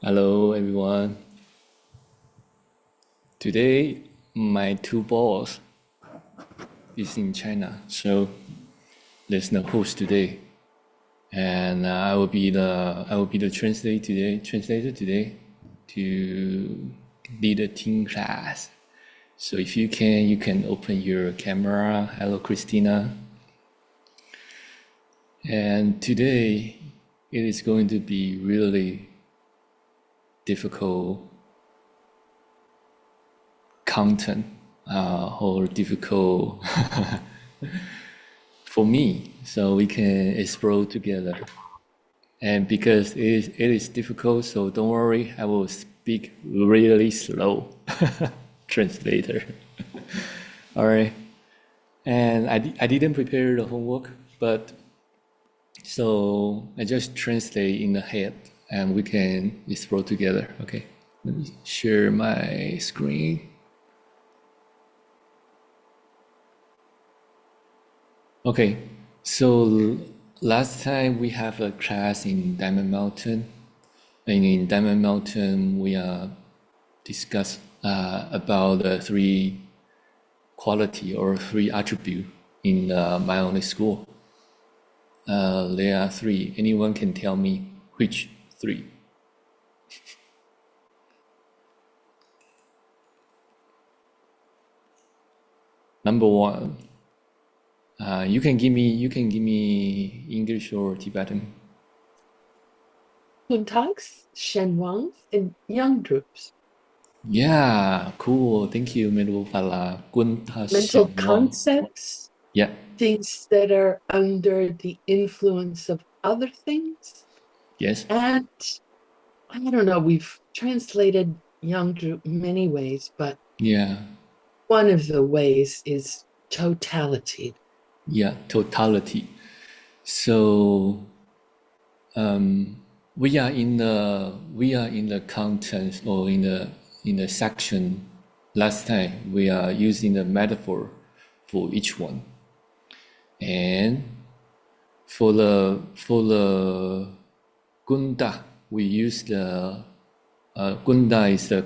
Hello everyone. Today my two boss is in China, so there's no host today, and I will be the translator today to lead a team class. So if you can open your camera. Hello Christina. And today it is going to be really difficult content or difficult for me, so we can explore together. And because it is difficult, so don't worry, I will speak really slow. Translator. All right. And I didn't prepare the homework, but so I just translate in the head and we can explore together. Okay. Let me share my screen. Okay, so last time we have a class in Diamond Mountain, and in Diamond Mountain we discuss about the three quality or three attribute in my only school. There are three. Anyone can tell me which three? Number one, you can give me English or Tibetan. Kuntags, Shenwangs, and young groups. Yeah, cool. Thank you, Melupala. Gunta Mental Xiangwang. concepts, Yeah, things that are under the influence of other things. yes, And I don't know, we've translated young group many ways, but yeah, one of the ways is totality. yeah, totality. So we are in the contents or in the section. Last time we are using the metaphor for each one, and for the gunda we use the gunda is the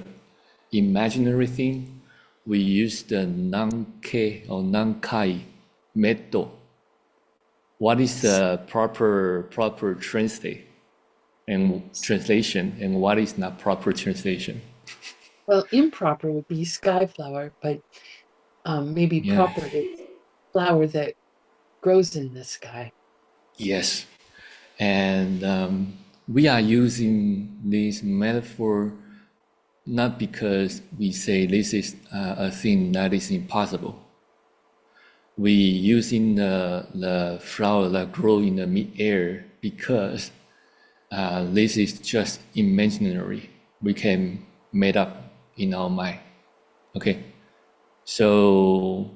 imaginary thing. We use the nanke or nankai method. What is the proper translation, and what is not proper translation? Well, improper would be skyflower, but maybe Yeah. proper is flower that grows in the sky. Yes. And we are using this metaphor not because we say this is a thing that is impossible. We using the flower that grow in the mid-air because this is just imaginary. We can made up in our mind. Okay, so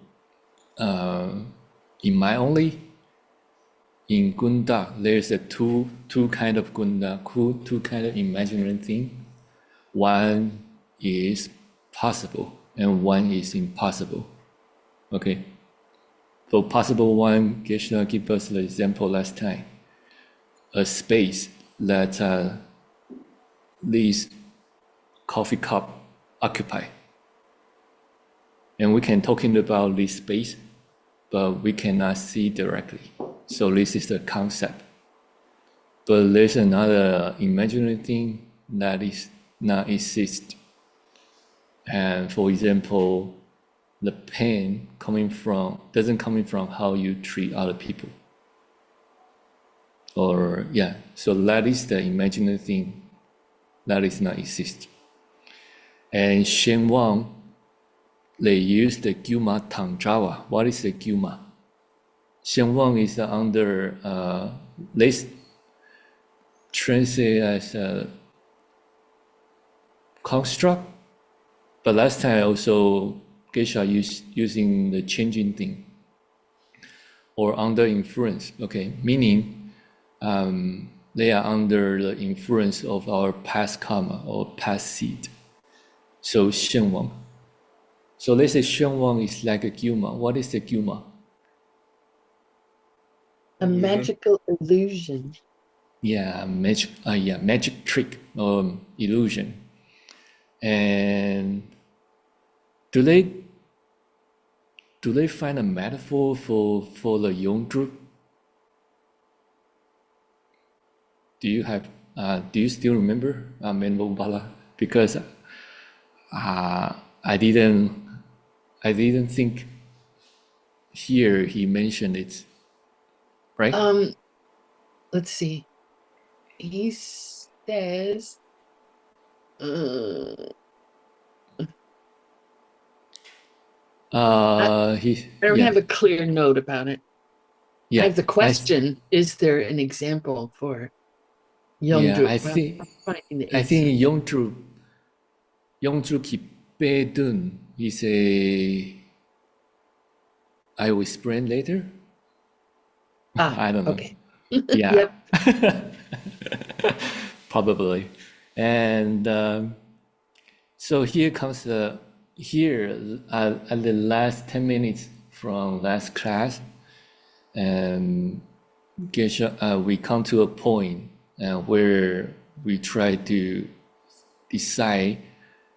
in my only in gunda there's a two kind of gunda, two kind of imaginary thing. One is possible and one is impossible. Okay, so possible one, Geshe gave us the example last time. A space that this coffee cup occupy. And we can talking about this space, but we cannot see directly. So this is the concept. But there's another imaginary thing that is not exist. And for example, the pain doesn't coming from how you treat other people. Or yeah, so that is the imaginary thing that is not exist. And Shen Wang, they use the Guma Tangjawa. What is the Guma? Shen Wang is under let's translate as a construct, but last time I also Gesha using the changing thing or under influence. Okay, meaning they are under the influence of our past karma or past seed. So Shen Wang. So let's say Shen Wang is like a Guma. What is the Guma? A magical illusion. magic trick or illusion. And do they find a metaphor for the young group? Do you still remember Menlo Bala? Because I didn't think here he mentioned it, right? Let's see. He says, I don't have a clear note about it. I have the question, is there an example for Yeongju? I think Yeongju Ki Dun is I will explain later. I don't know. Okay. Yeah. Probably. And so here comes here at the last 10 minutes from last class, and we come to a point where we try to decide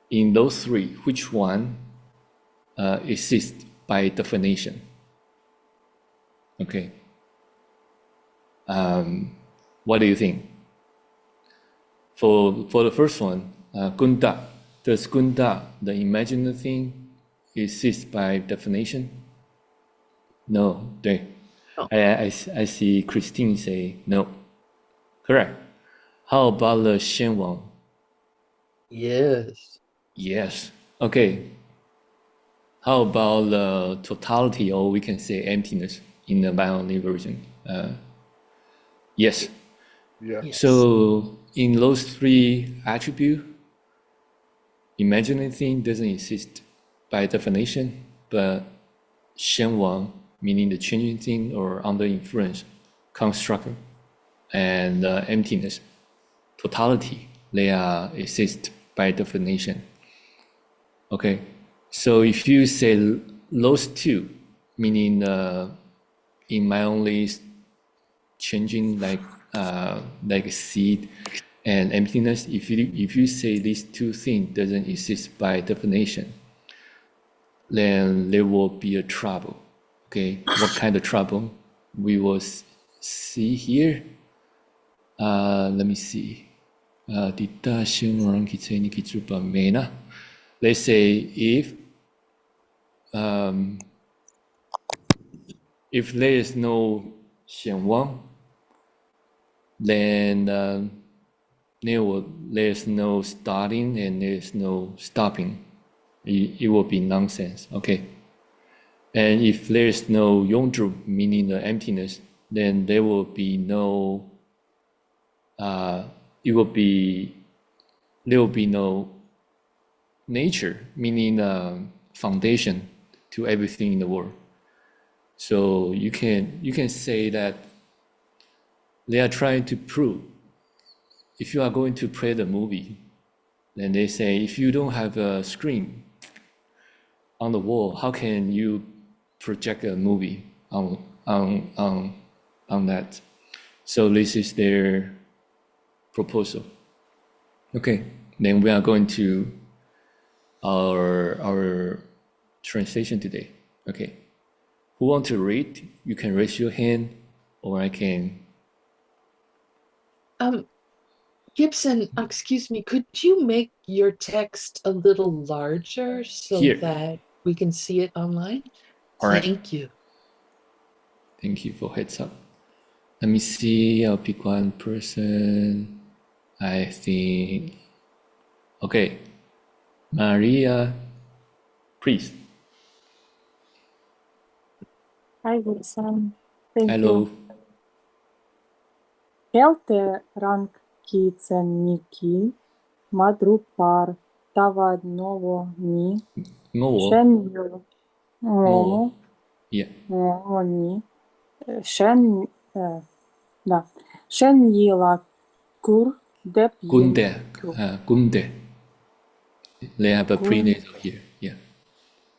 in those three which one exists by definition. Okay. What do you think? For the first one, Gunda, does Gunda, the imaginary thing, exist by definition? No. I see Christine say no. Correct. How about the Shenwang? Yes. Okay. How about the totality, or we can say emptiness in the Bionic version? Yes. So in those three attributes, imaginary thing doesn't exist by definition, but Shenwang, meaning the changing thing or under influence, construct, and emptiness, totality, they exist by definition. Okay, so if you say those two, meaning in my only changing like a seed and emptiness, if you say these two things doesn't exist by definition, then there will be a trouble. Okay, what kind of trouble we will see here? Let me see. Let's say if there is no Xianwang, then there's no starting and there's no stopping. It will be nonsense. Okay. And if there's no Yongzhu, meaning the emptiness, then there will be no there will be no nature, meaning foundation to everything in the world. So you can say that they are trying to prove, if you are going to play the movie, then they say if you don't have a screen on the wall, how can you project a movie on that? So this is their proposal. Okay, then we are going to our translation today. Okay, who want to read? You can raise your hand, or I can. Gibson, excuse me, could you make your text a little larger so that we can see it online? All right. Thank you. Thank you for heads up. Let me see. I'll pick one person. I think. Okay. Maria, please. Hi, Gibson. Thank Hello. you. Kelte rank kitsenniki madrupar tavad novo ni shenyo novo ni shen da shenyila kur dep Gunde. They have a prenatal here. Yeah.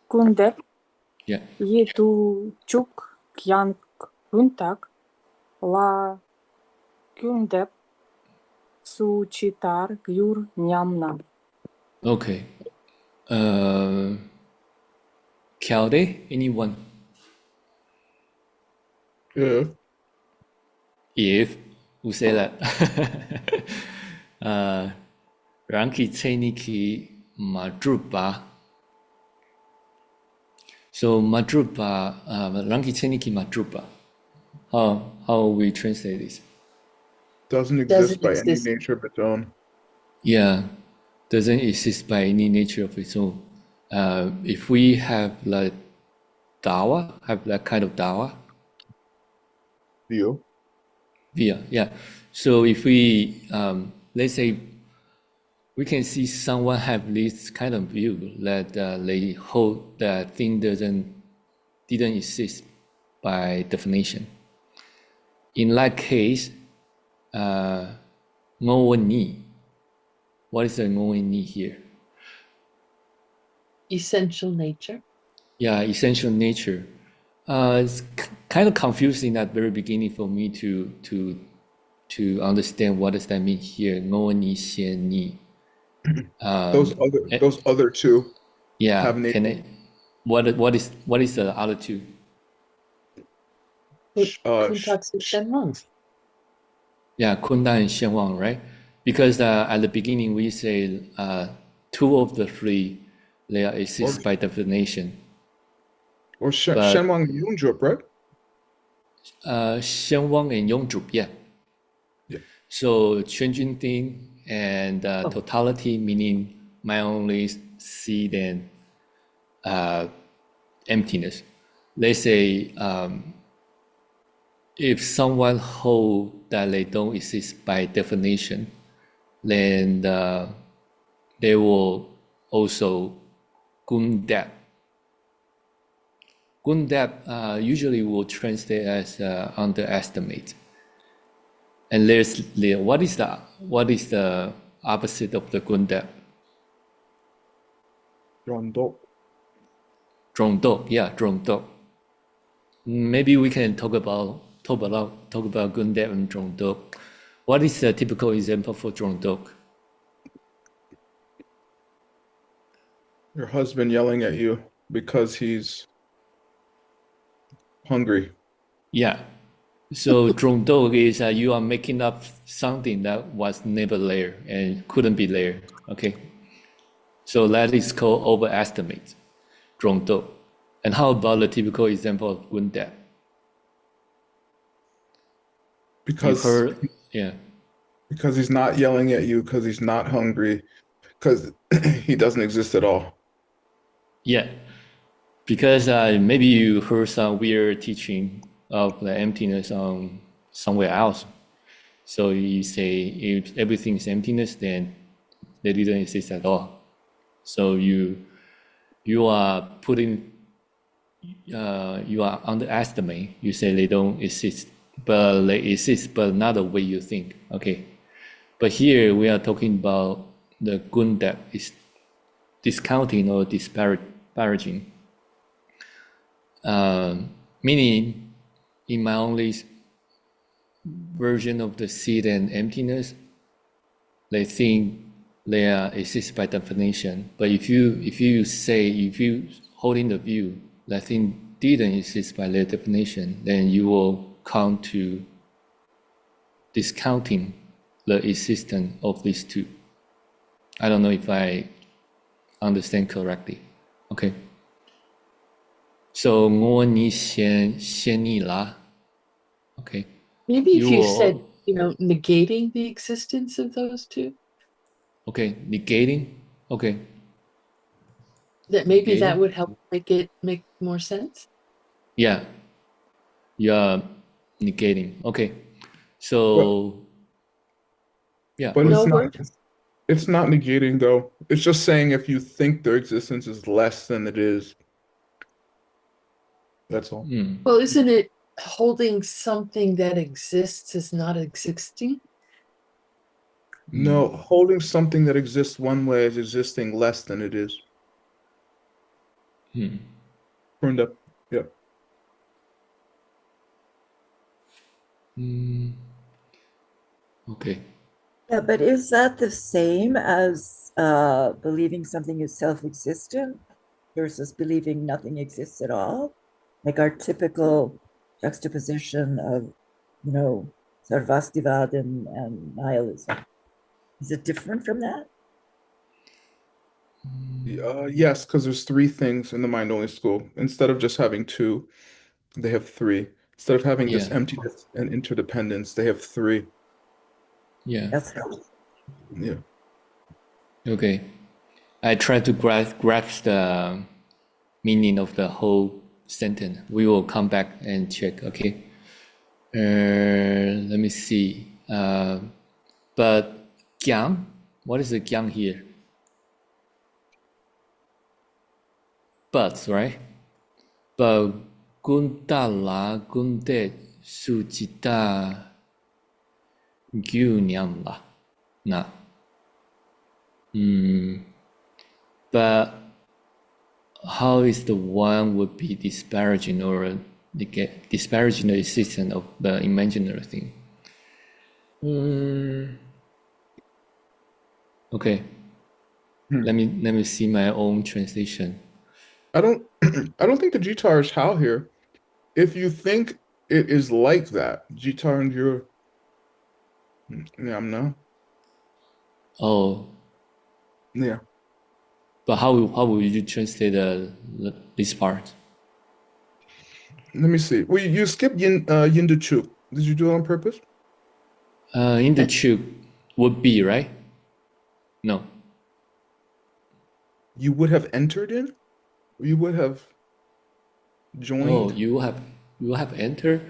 Kundep. Yeah. Yedu chuk kyank puntak la Gündep sucitar gyur nyamna. Okay. Calde, anyone? Yeah. If who say that? Ranki Tseniki Madrupa. So Madrupa, Ranki Tseniki Madrupa. How we translate this? Doesn't Doesn't exist by any exist. nature of its own. Yeah, doesn't exist by any nature of its own. If we have like dawa, have that kind of dawa, View. yeah. So if we, let's say, we can see someone have this kind of view that they hold that thing didn't exist by definition. In that case, ngoni. What is the ngoni here? Essential nature. Yeah, essential nature. It's kind of confusing at the very beginning for me to understand what does that mean here. Ngoni xian ni. Those other two Yeah, have nature. can I? What is the other two? Kuntaku Shenmeng. Yeah, Kundan and Xianwang, right? Because at the beginning we say two of the three they exist by definition. Or But Shenwang Yungdrup, right? Xianwang and Yongzhup, yeah. Yeah. So Quanjun thing and totality meaning my only seed and emptiness. Let's say if someone hold that they don't exist by definition, then they will also gundap. Gundap usually will translate as underestimate. And what is the opposite of the gundap? Rondok. Drongdok, yeah, drongdok. Maybe we can talk about gundap and drongdok. What is the typical example for drongdok? Your husband yelling at you because he's hungry. Yeah. So drongdok is you are making up something that was never there and couldn't be there. Okay. So that is called overestimate, drongdok. And how about the typical example of gundap? Because Yeah. because he's not yelling at you because he's not hungry, because he doesn't exist at all. Yeah. Because maybe you heard some weird teaching of the emptiness on somewhere else. So you say if everything is emptiness, then they didn't exist at all. So you are putting you are underestimating. You say they don't exist, but they exist, but not the way you think. Okay, but here we are talking about the gun that is discounting or disparaging. Meaning, in my only version of the seed and emptiness, they think they exist by definition. But if you holding the view that thing didn't exist by their definition, then you will come to discounting the existence of these two. I don't know if I understand correctly. Okay. So 我你先你啦. Okay. Maybe if you will- said, negating the existence of those two, Okay, negating. Okay. that maybe Negating? that would help make more sense. Yeah. You're negating. Okay. So yeah. But No word? it's not negating though. It's just saying if you think their existence is less than it is. That's all. Well, isn't it holding something that exists is not existing? No, holding something that exists one way is existing less than it is. Turned up. Yeah. Okay. Yeah, but is that the same as believing something is self-existent versus believing nothing exists at all? Like our typical juxtaposition of, Sarvastivada and nihilism. Is it different from that? Yes, because there's three things in the mind-only school. Instead of just having two, they have three. Instead of having this Yeah. emptiness and interdependence, they have three. Yeah. That's Yeah. Okay. I try to grasp the meaning of the whole sentence. We will come back and check. Okay. Let me see. But gyang, what is the gyang here? But, right? But gundala gunde sujita gyunyam la. Na. But how is the one would be disparaging or disparaging the existence of the imaginary thing? Okay. Let me see my own translation. I don't I don't think the Jitar is how here. If you think it is like that, Jitar and your no. Oh, Yeah. but how would you translate this part? Let me see. Well, you skipped yin to chuk. Did you do it on purpose? In the chuk would be, right? No. You would have entered in? Or you would have joined? Oh, you have entered,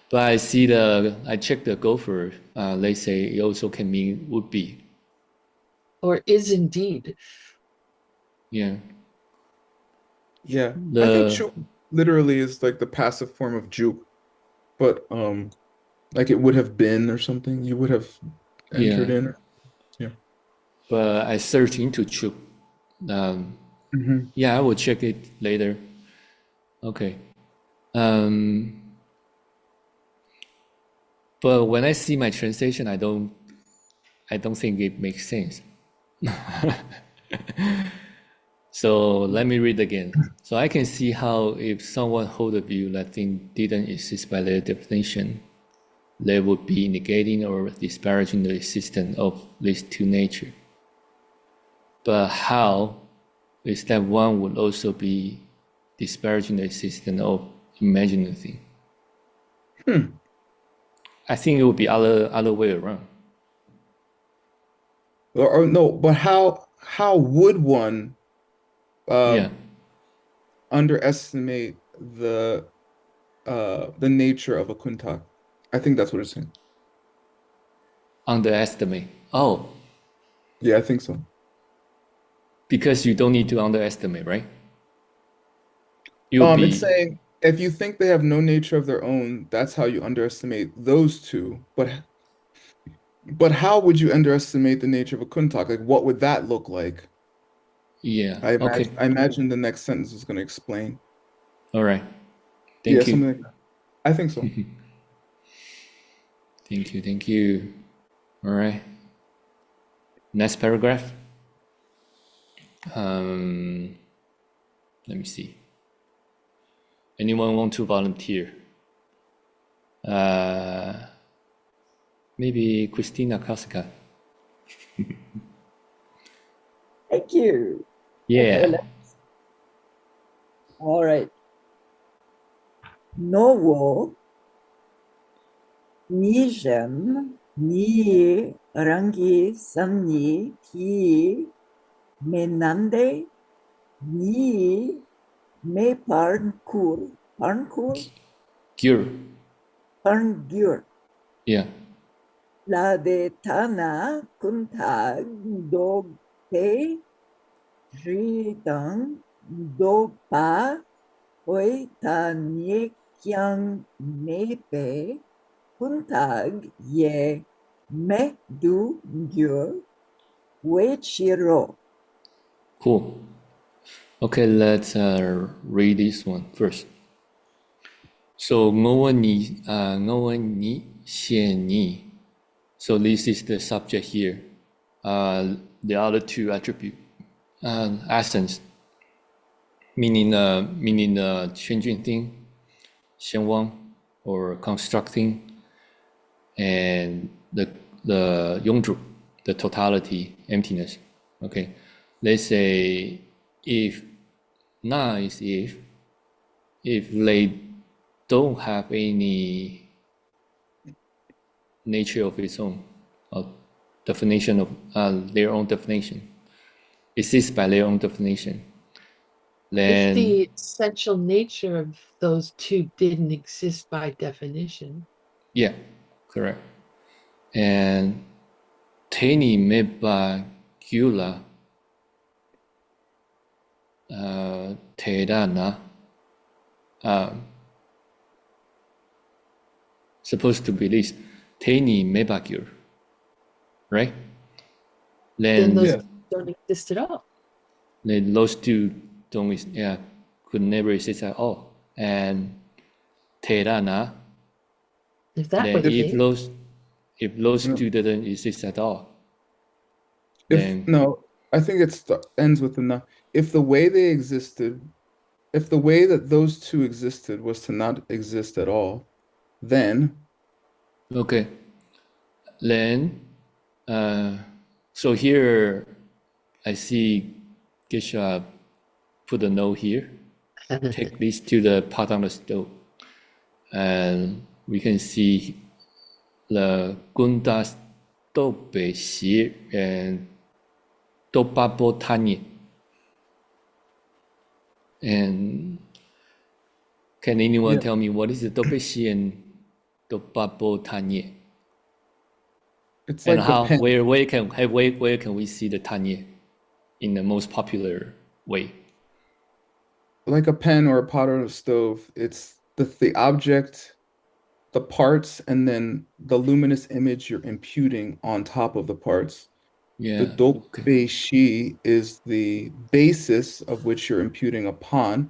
but I checked the gopher. They say it also can mean would be. Or is indeed. Yeah. Yeah. I think chuk literally is like the passive form of juk, but like it would have been or something. You would have entered in. Yeah. But I searched into chuk. Yeah, I will check it later. Okay. But when I see my translation, I don't think it makes sense. So let me read again. So I can see how if someone hold a view that thing didn't exist by their definition, they would be negating or disparaging the existence of these two natures. But how is that one would also be disparaging the existence of imaginary thing? I think it would be other way around. Or no, but how would one underestimate the nature of a kuntak? I think that's what it's saying. Underestimate. Oh. Yeah, I think so. Because you don't need to underestimate, right? It's saying if you think they have no nature of their own, that's how you underestimate those two. But how would you underestimate the nature of a kuntak? Like, what would that look like? Yeah. I imagine the next sentence is going to explain. All right. Thank you. Something like that. I think so. Thank you. All right. Next paragraph. Let me see. Anyone want to volunteer? Maybe Christina Kosika. Thank you. Yeah. Okay, all right. Nowo nijem ni rangi samni ki menande ni me parnkur Gyur. Yeah. La de tana kunta dogpe ridang dogpa oi ta nye kyang nepe kuntag ye me du gyur wechiro. Cool. Okay, let's read this one first. So 我问你显你 So this is the subject here. The other two attribute, essence, meaning changing thing, Xuanzang, or constructing, and the Yongzhu, the totality, emptiness. Okay, let's say if na is if they don't have any nature of its own, or definition of their own definition, exists by their own definition, then if the essential nature of those two didn't exist by definition. Yeah, correct. And teni meba gula terana supposed to be this teni mebagir, right? Then those Yeah. don't exist at all. Then those two don't could never exist at all. And terana, If that then were the if case, those No. two didn't exist at all, If then no, I think it ends with the na. If the way they existed, if the way that those two existed was to not exist at all, then okay. Then so here I see Geshe put a note here. Take this to the pot on the stove, and we can see the Gundas Dobe Xi and Dobabo Tanye. And can anyone Yeah. tell me what is the Dobe Xi and Dobabo Tanye? it's And like the how pen. where can we see the Tanye in the most popular way? Like a pen or a pot on a stove, it's the object, the parts, and then the luminous image you're imputing on top of the parts. Yeah. The Okay. Dokbeishi is the basis of which you're imputing upon,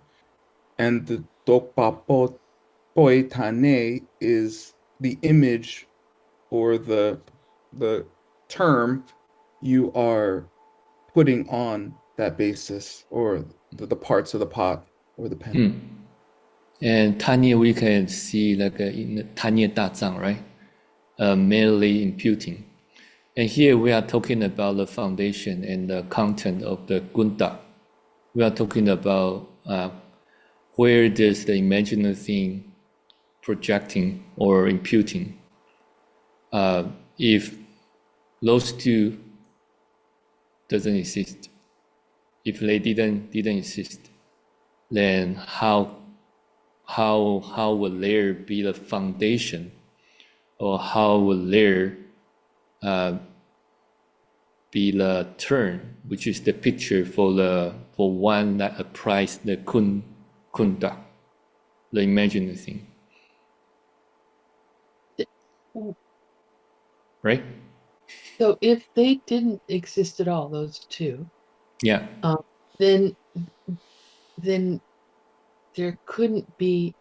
and the Dokpapoi Tane is the image or the term you are putting on that basis, or the parts of the pot or the pen. And Tanya, we can see like in the Tanya Dazang, right? Merely imputing. And here we are talking about the foundation and the content of the Gunda. We are talking about where does the imaginary thing projecting or imputing. If those two doesn't exist, if they didn't exist, then how would there be the foundation, or how would there be the term, which is the picture for one that applies the kunda, the imaginary thing, right? so if they didn't exist at all, those two, Yeah. then there couldn't be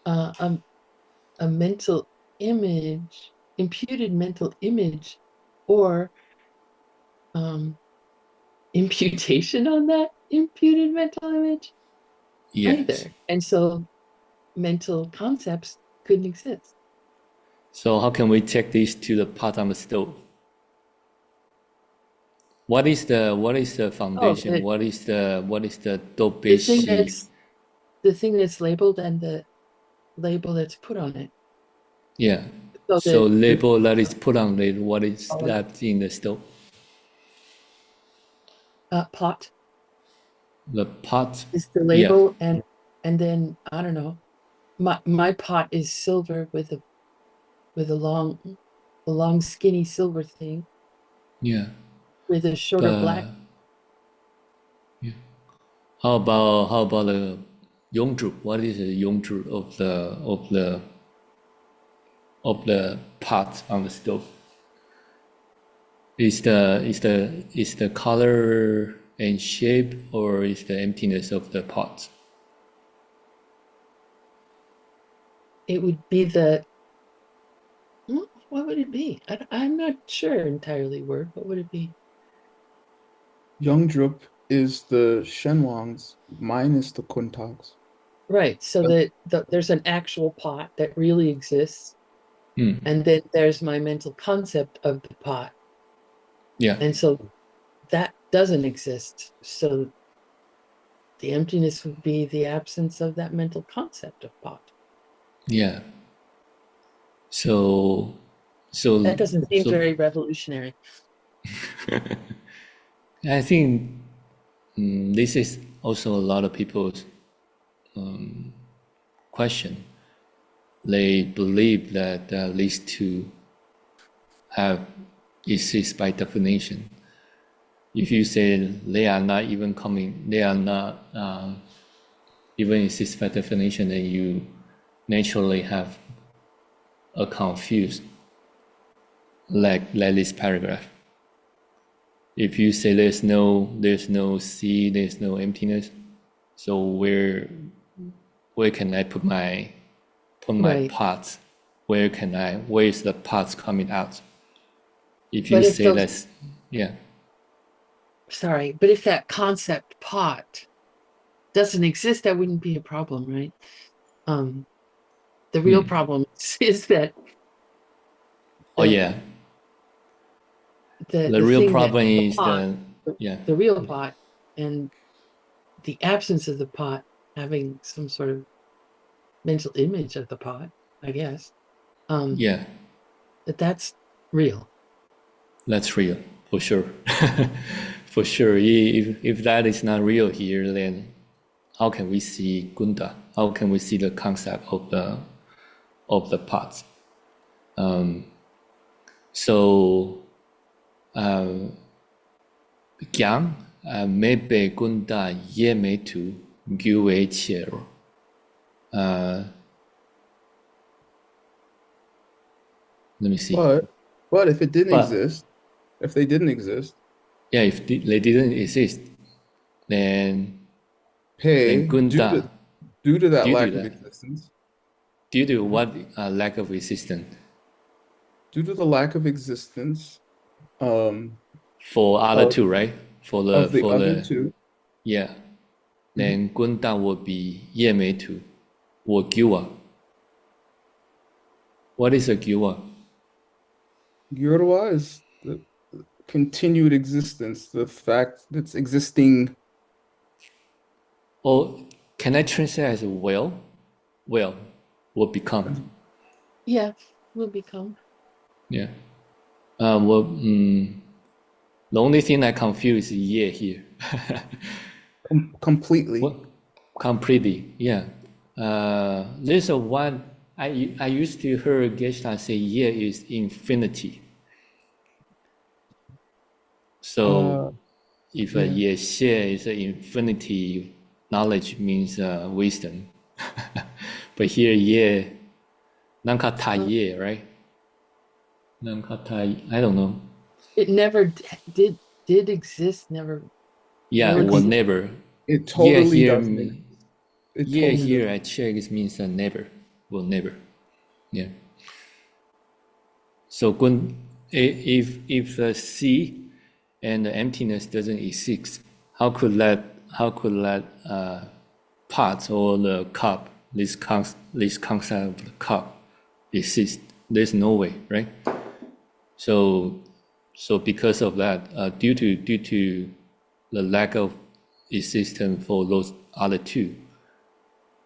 a mental image, imputed mental image, or imputation on that imputed mental image Yes. either. And so mental concepts couldn't exist. So how can we check this to the pot on the stove? What is the foundation? What is the dobeshi? The thing that's labeled and the label that's put on it. Yeah. So So label that is put on it. What is that in the stove? pot The pot is the label, and then I don't know. My pot is silver with a long skinny silver thing. Yeah. With a shorter black. Yeah. How about the Yongzhu? What is the Yongzhu of the pot on the stove? Is the color and shape, or is the emptiness of the pot? It would be the What would it be? I'm not sure entirely, Word. What would it be? Young is the Shenwangs minus the Kuntags. Right. So that there's an actual pot that really exists. And then there's my mental concept of the pot. Yeah. And so that doesn't exist. So the emptiness would be the absence of that mental concept of pot. Yeah. So That doesn't seem very revolutionary. I think this is also a lot of people's question. They believe that these two have exist by definition. If you say they are not even even exist by definition, then you naturally have a confused like this paragraph. If you say there's no sea, there's no emptiness, so where can I put my parts? Where is the parts coming out? If you say that's, yeah. Sorry, but if that concept pot doesn't exist, that wouldn't be a problem, right? The real problem is that. Oh yeah. The real problem is the real pot, and the absence of the pot having some sort of mental image of the pot, I guess. Yeah. But that's real. That's real, for sure. For sure. If that is not real here, then how can we see Gunda? How can we see the concept of the parts? Gyang mebe Gunda ye metu gyue chiero. Let me see. But if it didn't exist, if they didn't exist, yeah, if they didn't exist, then Gunda, due to that lack of existence. Due to what lack of existence? Due to the lack of existence. For other two, right? For the other two. Yeah. Then Gunda would be ye mei tu, or gyua. What is a gyua? Gyurwa is the continued existence, the fact that's existing. Oh, can I translate as will? Will become. Yeah, will become. Yeah. The only thing I confuse is ye here. Completely. What? Completely, yeah. There's a one I used to hear Geshe say ye is infinity. So if a Geshe is an infinity, knowledge means wisdom. But here ye, nankata ye, right? Nankata, I don't know. It never did exist, never. Yeah, or never. It totally doesn't. Yeah, here I check it means never, will never. Yeah. So if the sea and the emptiness doesn't exist, how could that part or the cup, this concept of the cup exist? There's no way, right? So because of that, due to the lack of existence for those other two,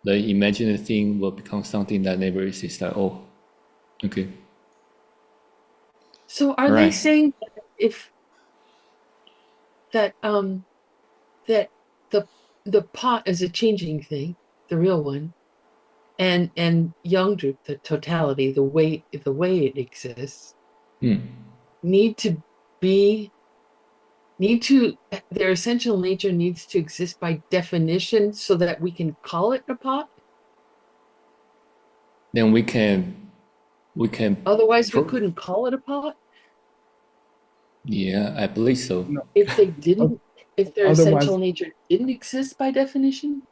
the imaginary thing will become something that never exists at all. Okay. So are they saying that the pot is a changing thing, the real one, and Youngdrup, the totality, the way it exists, their essential nature needs to exist by definition so that we can call it a pot? Then we can otherwise we couldn't call it a pot? Yeah, I believe so. No. If they didn't, if their essential nature didn't exist by definition?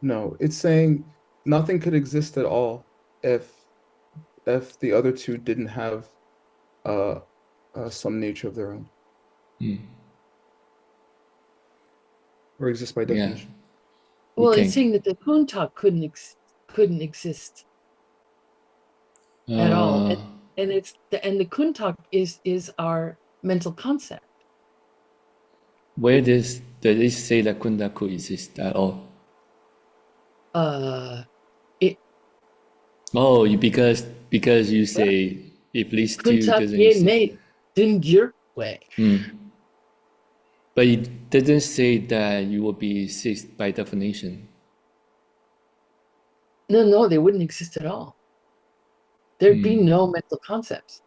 No, it's saying nothing could exist at all if if the other two didn't have some nature of their own or exist by definition. Well, it's saying that the kuntak couldn't exist at all, and the kuntak is our mental concept. Where does it say that kuntak could exist at all? Because you say if these two doesn't exist. But it doesn't say that you will be exist by definition. No, they wouldn't exist at all. There'd be no mental concepts.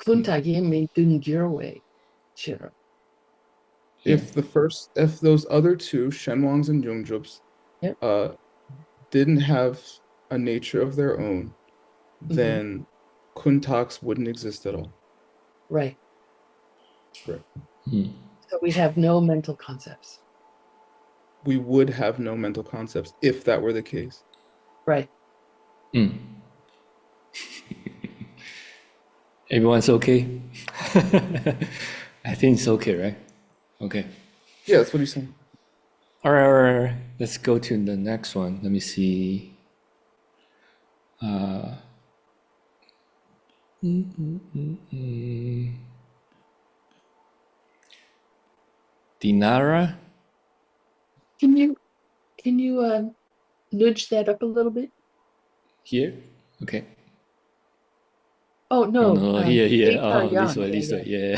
If those other two, Shenwangs and Yongjubs, didn't have a nature of their own, then kuntaks wouldn't exist at all. Right. Right. So we have no mental concepts. We would have no mental concepts if that were the case. Right. Everyone's okay? I think it's okay, right? Okay. Yeah, that's what he's saying. All right. Let's go to the next one. Let me see. Dinara? Can you nudge that up a little bit? Here? Okay. Oh no! No, here. Oh, Yeah, this way. Yeah.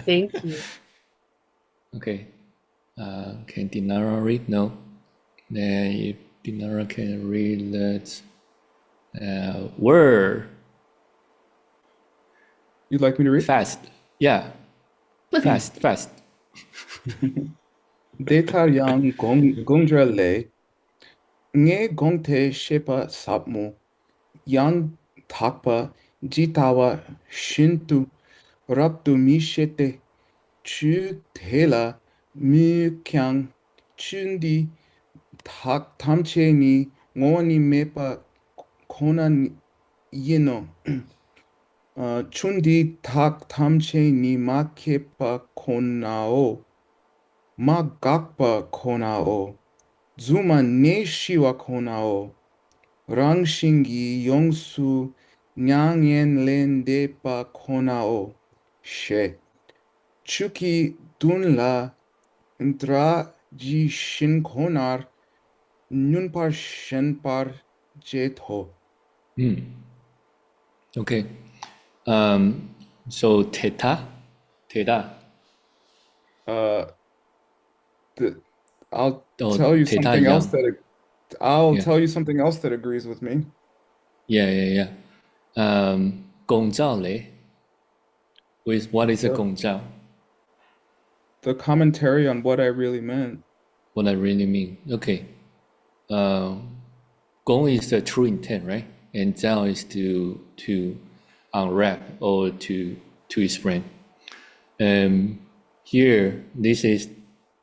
Thank you. Okay. Can Dinara read? No. Then if Dinara can read, let's. Word. You'd like me to read? Fast. Yeah. Fast. Data yang gongra le nge gongte shepa sapmo yang takpa jitawa shintu raptu mishete chu tela mu kyang chundi tak tamche ni ngoni mepa konan yino chundi tak tamche ni makepa konao ma gakpa konao zuma ne shiwa konao rangshingi yongsu nyangen lendepa konao she chuki dunla ndra ji shin konar nyunpar shenpar jetho. Okay. So Theta. I'll tell you something else tell you something else that agrees with me. Yeah. Gong Zhao Le. What is a Gong Zhao? The commentary on what I really meant. What I really mean. Okay. Gong is the true intent, right? And Zhao is to unwrap or to explain. Here, this is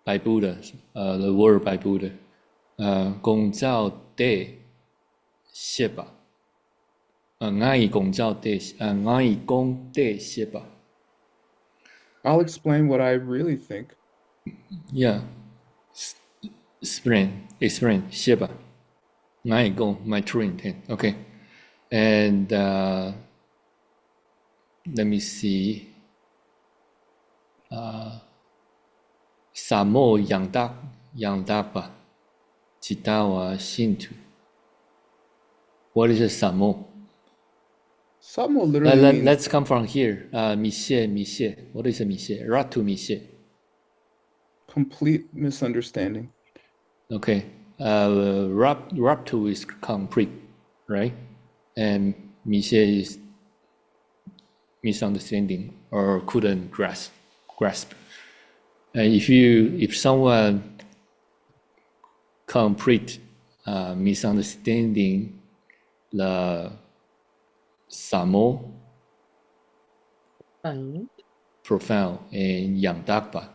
by Buddha, the word by Buddha. Gong Zhao De Xeba. Ngai Gong Zhao De Ngai Gong De Xeba. I'll explain what I really think. Yeah. Explain. Xeba. Ngai Gong, my true intent. Okay. And let me see. Samo Yangdapa Chitawa Shintu. What is a Samo? Samo literally means... Let's come from here. Mishe. What is a Mishe? Ratu Mishe. Complete misunderstanding. Okay. Raptu is complete, right? And Mishe is misunderstanding or couldn't grasp. And if someone complete misunderstanding the Samo, profound, and Yangdakpa,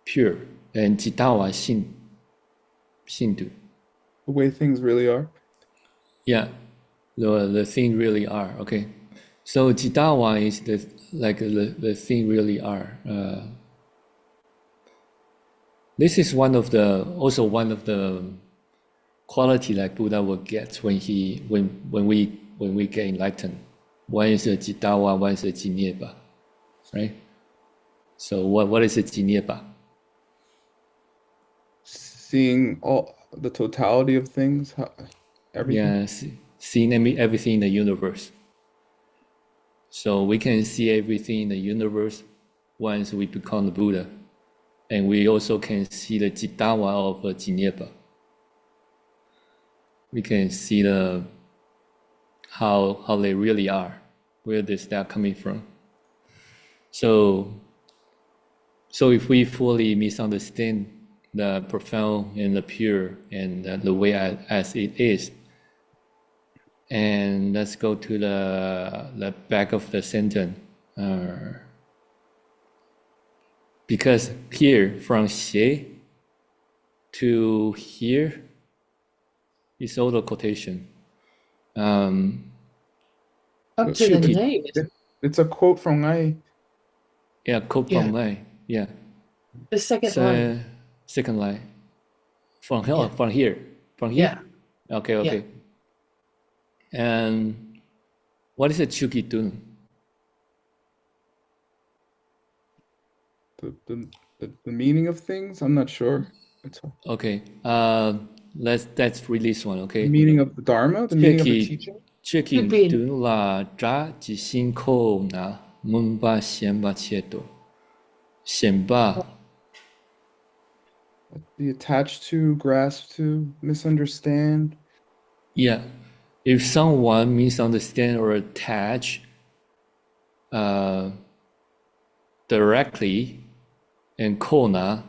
pure, and Jitawa Shindu, the way things really are. Yeah, the thing really are. Okay, so Jidawa is the thing really are. This is one of the quality like Buddha will get when we get enlightened. One is a Jidawa, one is a Jinyeba, right? So what is a Jinyeba? Seeing all the totality of things, everything. Yeah, seeing everything in the universe. So we can see everything in the universe once we become the Buddha. And we also can see the Jidawa of Jinyeba. We can see how they really are, where they start coming from. So if we fully misunderstand the profound and the pure and the way as it is, and let's go to the back of the sentence. Because here, from xie to here, is all the quotation. Up to the name. It's a quote from Ngai. Yeah, quote from Ngai. Yeah. The second line. Second line. From here. Yeah. Okay. Yeah. And what is a Chuki Dun? The meaning of things? I'm not sure. Okay. Let's read this one. Okay. The meaning of the Dharma, the meaning of the teaching. Chuki Dun la zha ji xin ko na mun ba xian ba qie do. Xian ba. Be attached to, grasp to, misunderstand. Yeah. If someone misunderstand or attach directly and kona,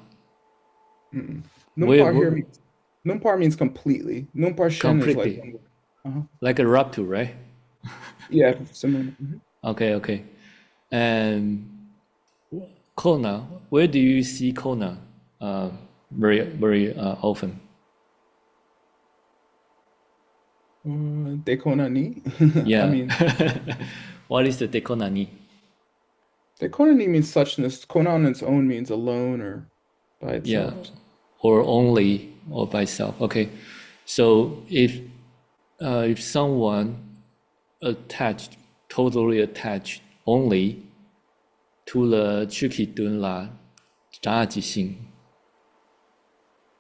Numpar means completely. Numpar shen is like a raptu, right? Yeah, similar. Okay. And kona, where do you see kona very often? Dekona ni. Yeah. I mean, what is the dekona ni? Dekona ni means suchness. Kona on its own means alone or by itself. Yeah, or only or by itself. Okay, so if someone totally attached only to the Chuki Dun La Zha Ji Xing.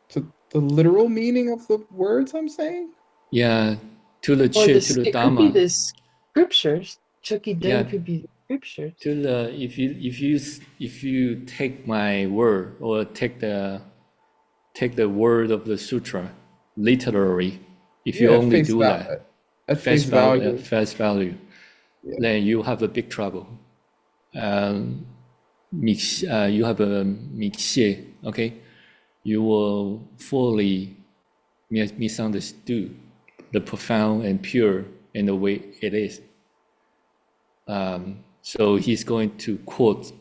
To the literal meaning of the words I'm saying? Yeah, to the Dharma. It could be the scriptures. Chuki Dun could be the scriptures. To the if you take my word or take the word of the sutra literally, if you only do that at face value, then you have a big trouble. You have a mixie, okay? You will fully misunderstood the profound and pure in the way it is. So he's going to quote,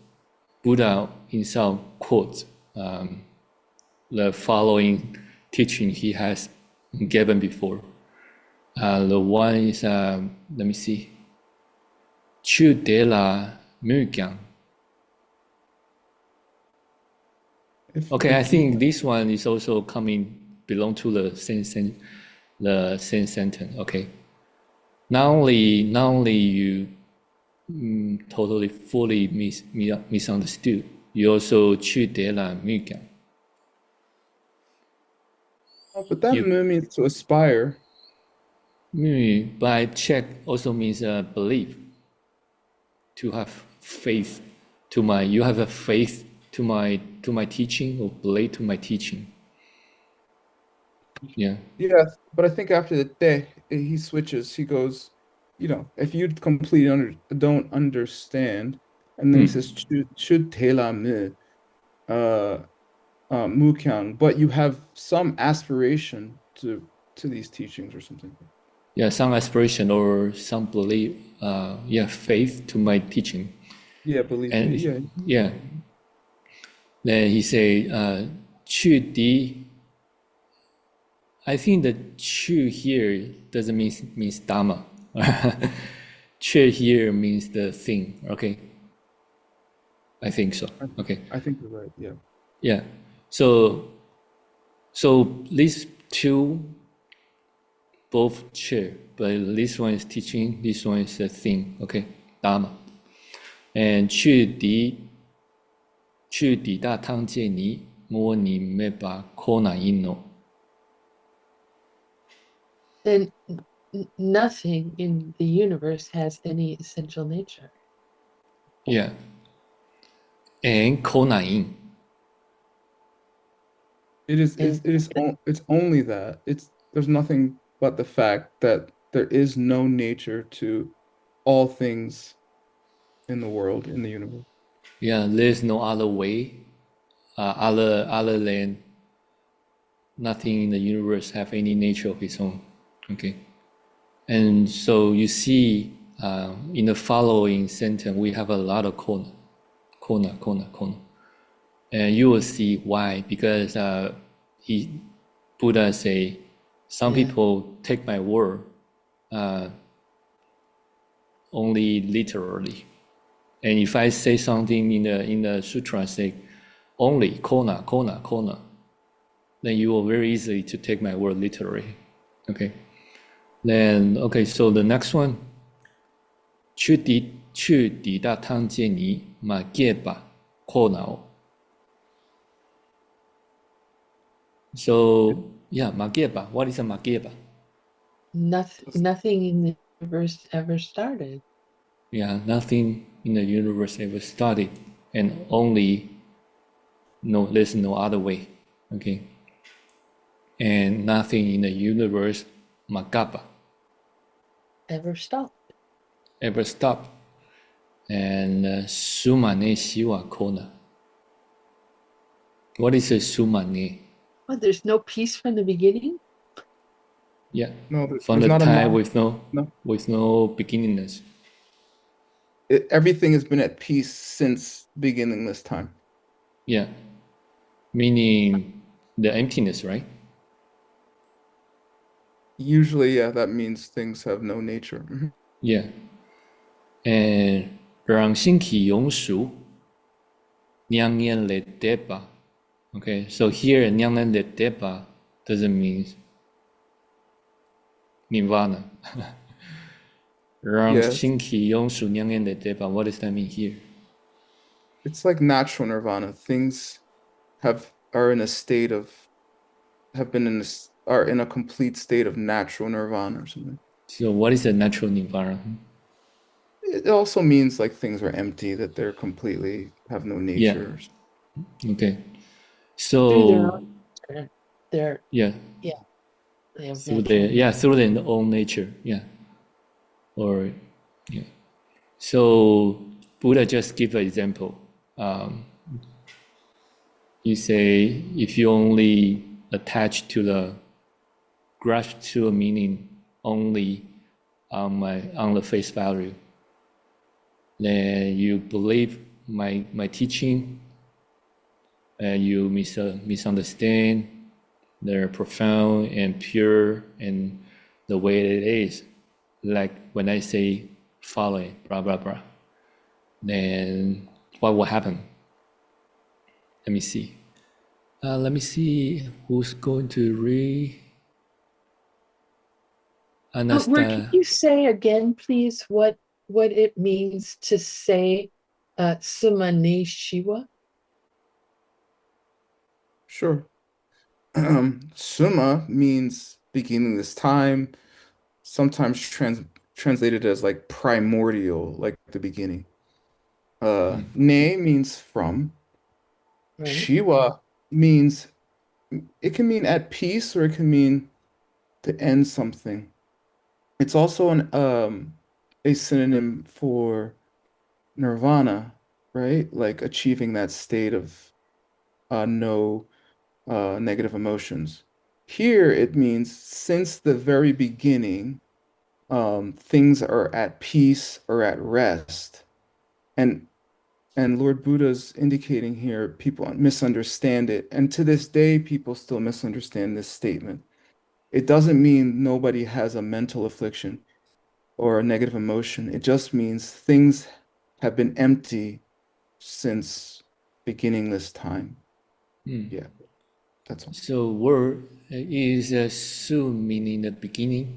Buddha himself quotes the following teaching he has given before. The one is, let me see, Chu de la Mugyang. Okay, I think this one is also belong to the same sentence. Okay, not only you totally fully misunderstood, you also Chu de la Mugyang. But that means to aspire. By check also means belief. To have faith you have a faith to my teaching or believe to my teaching. Yeah. Yeah, but I think after the day he switches. He goes, if you completely don't understand, and then he says should tela me mukyang, but you have some aspiration to these teachings or something. Yeah, some aspiration or some belief, faith to my teaching. Yeah, belief. And yeah. Then he say, 去敌 I think the chu here doesn't means Dharma. Chu here means the thing, okay? I think so. Okay. I think you're right, yeah. Yeah. So these two both chu, but this one is teaching, this one is a thing, okay? Dharma. And 去抵大汤界尼摸你没把 kona inno. Then nothing in the universe has any essential nature. Yeah. And kona in. It's only that. There's nothing but the fact that there is no nature to all things in the world, in the universe. Yeah, there's no other way, other than nothing in the universe have any nature of its own. Okay. And so you see, in the following sentence, we have a lot of kona. And you will see why, because Buddha say, some people take my word only literally. And if I say something in the sutra, say only kona, then you will very easily to take my word literally. Okay. Then so the next one, 去抵大汤界尼嘛戒吧 kona. So yeah, mageba. What is a mageba? Nothing in the universe ever started. Yeah, nothing in the universe ever started, and there's no other way. Okay. And nothing in the universe magaba Ever stopped. And sumane siwa kona. What is a sumane? Well, there's no peace from the beginning. Yeah. No, from the not time with no beginningness. Everything has been at peace since beginningless time. Yeah. Meaning the emptiness, right? Usually, yeah, that means things have no nature. Mm-hmm. Yeah. And 让心体永属 Nyang Nyan Le Deba. Okay, so here Nyang Nyan Le Deba doesn't mean nirvana. 让心体永属 Nyang Nyan Le Deba. What does that mean here? It's like natural nirvana. Things are in a complete state of natural nirvana or something. So what is a natural nirvana? It also means like things are empty, that they're completely have no nature. Yeah. Okay. So through their own nature. Yeah. Or yeah. So Buddha just give an example. You say if you only attach to grasp to a meaning only on the face value, then you believe my teaching, and you misunderstand they're profound and pure and the way it is. Like when I say following, blah blah blah, then what will happen? Let me see. Let me see who's going to read. Can you say again, please, what it means to say Sumane Shiva? Sure. Summa means beginning this time, sometimes translated as like primordial, like the beginning. Ne means from. Right. Shiva means, it can mean at peace, or it can mean to end something. It's also a synonym for nirvana, right? Like achieving that state of no negative emotions. Here it means since the very beginning, things are at peace or at rest. And Lord Buddha's indicating here, people misunderstand it. And to this day, people still misunderstand this statement. it doesn't mean nobody has a mental affliction or a negative emotion. It just means things have been empty since beginningless time. Yeah, that's all. So word is su meaning the beginning,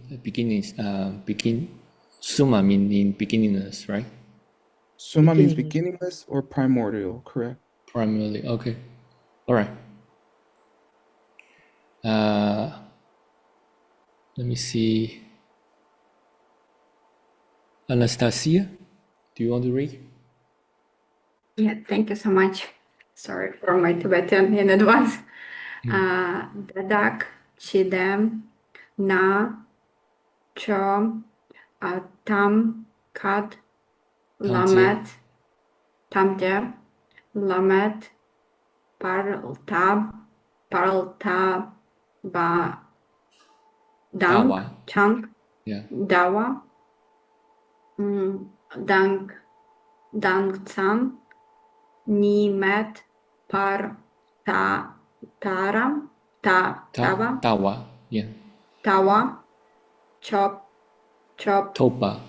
suma meaning beginningless, right? Suma means beginningless or primordial, correct? Primarily, okay. All right. Let me see. Anastasia, do you want to read? Yeah, thank you so much. Sorry for my Tibetan in advance. Dadak chidem na cho tam kad lamet tamje lamet paraltab ba dank Dawa. chang Yeah. dawa dank tsan ni met par taram tava Dawa. Yeah. tawa chop Topa.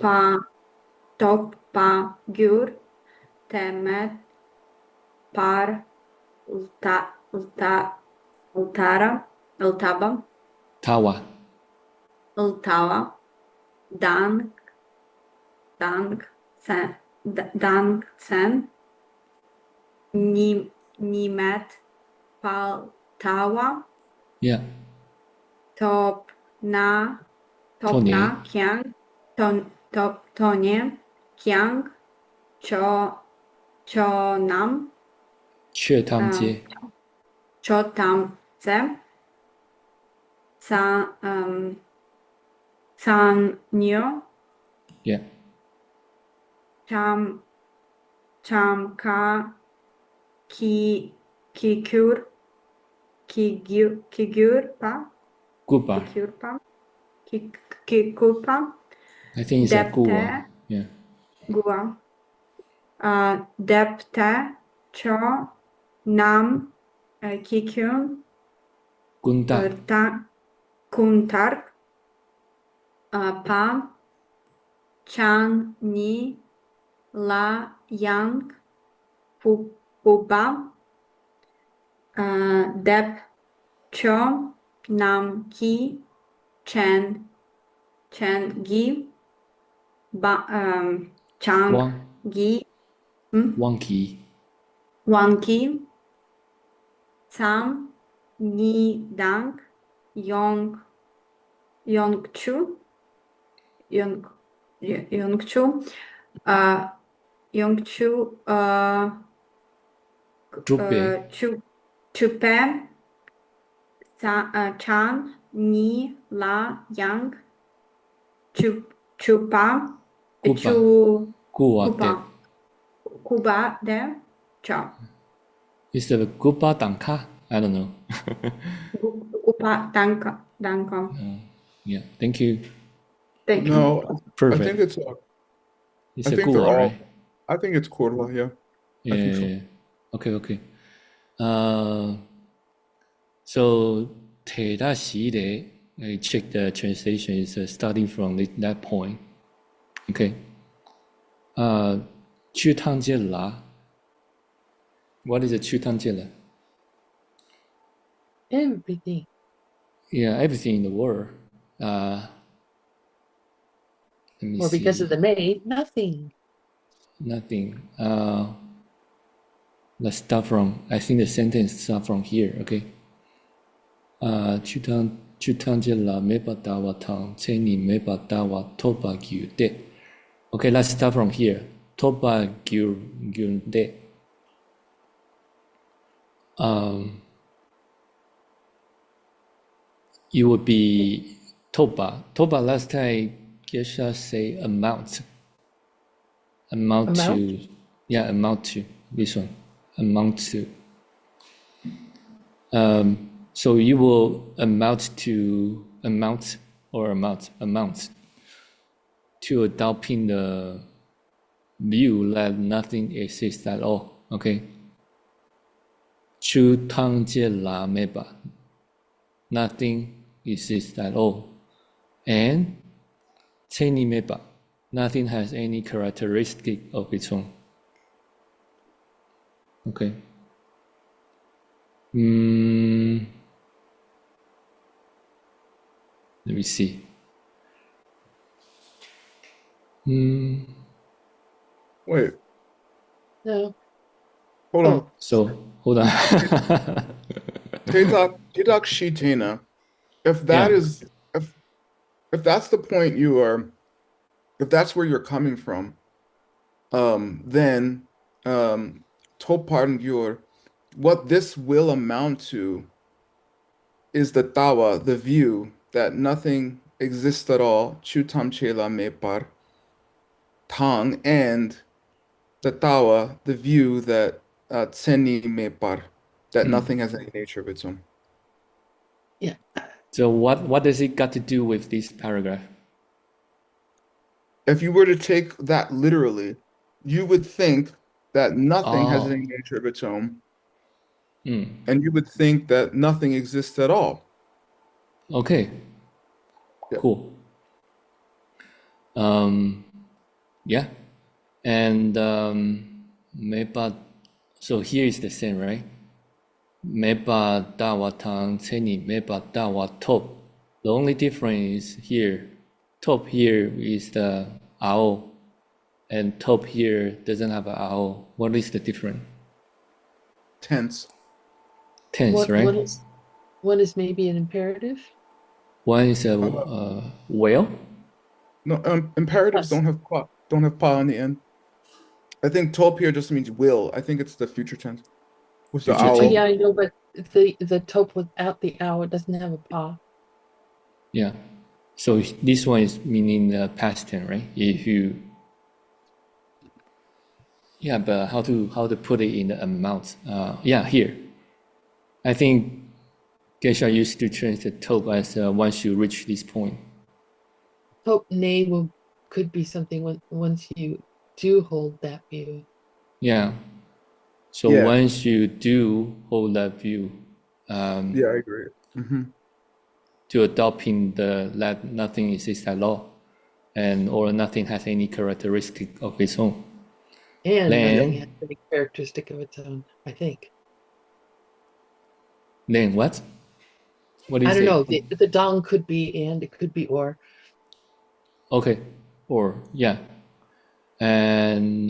topa gyur temet par ultaba Tawa. ultawa dank sen nimet pal tawa Yeah. top na kyang tonie kyang cho nam Che tamje. cho tam tse san nyo Yeah. cham ka kigyur pa Gupa. kikupa I think it's a Gua. Yeah. gua depte cho nam kikyun Gunta. kuntark pa chan ni la yang puba dep cho nam ki chen gi chang gi Wang ki sam ni dang yong chu chupe chan ni la yang chupa kuba de cha. Is the Gupa Danka? I don't know. Kupa danka. Yeah, thank you. Thank you. No, Perfect. I think it's a Gua, right? I think it's Kurwa, yeah. Yeah. I think so. Okay. So Teda Shide, I check the translation is starting from that point. Okay. Chutangela. What is a Chutangela? Everything. Yeah, everything in the world. Let me Or because see. of the maid, nothing. Nothing. Let's start from, I think the sentence starts from here, okay? Chutangela meba dawa tang, tseni meba dawa toba gyu de. Okay, let's start from here. Toba gyu de. It would be toba. Toba last time Geshe say amount. Amount to, yeah, amount to this one. Amount to. So you will amount to adopting the view that nothing exists at all. Okay. Chu tang jie la meba. Nothing exists at all. And Cheni Mepa, nothing has any characteristic of its own. Okay. Let me see. Wait, No. hold on. So hold on. Tedak Shitena. If that is if that's the point if that's where you're coming from, then Toparn Gyur, what this will amount to is the tawa, the view that nothing exists at all, chutam chela mepar, tang, and the tawa, the view that tseni mepar, that nothing has any nature of its own. Yeah. So what does it got to do with this paragraph? If you were to take that literally, you would think that nothing has any nature of its own, and you would think that nothing exists at all. Okay. Yeah. Cool. Yeah. And mepa, so here is the same, right? Mepa dawa tang tseni mepa dawa top. The only difference is here, top here is the ao, and top here doesn't have a ao. What is the difference? Tense. Tense, right? One is maybe an imperative. One is a whale. No, imperatives Yes. don't have pa on the end. I think top here just means will. I think it's the future tense. With the Future owl. tense. Yeah, I know, but the top without the owl, it doesn't have a pa. Yeah. So this one is meaning the past tense, right? If you, yeah, but how to put it in the amount? Yeah, here. I think Geshe used to change the top as once you reach this point. Top ne could be something once you do hold that view. Yeah. So Yeah. once you do hold that view, Yeah, I agree. to adopting that nothing exists at all, and or nothing has any characteristic of its own. And Then- nothing has any characteristic of its own, I think. Then what? What do you I don't say? know. The dong could be and, it could be or. Okay, or yeah, and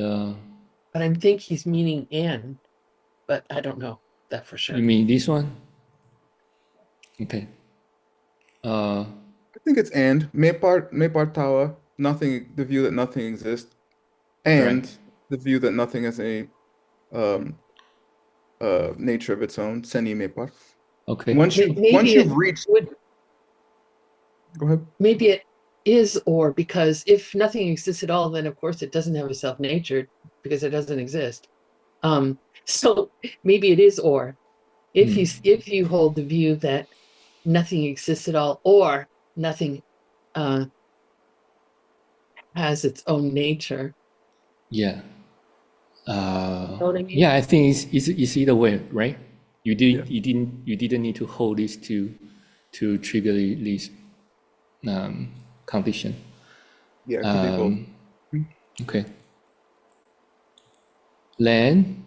But I think he's meaning and, but I don't know that for sure. you mean this one? Okay. I think it's and Mepar Tawa, nothing, the view that nothing exists, and Right. the view that nothing has any nature of its own, Seni Mepar. Okay. Once you've reached, go ahead. Maybe it is or, because if nothing exists at all, then of course it doesn't have a self-nature because it doesn't exist. So maybe it is or. If you hold the view that nothing exists at all, or nothing has its own nature. Yeah. Know what I mean? Yeah, I think it's either way, right? You didn't need to hold this to trigger this condition. Yeah, it could be both. Okay. Then,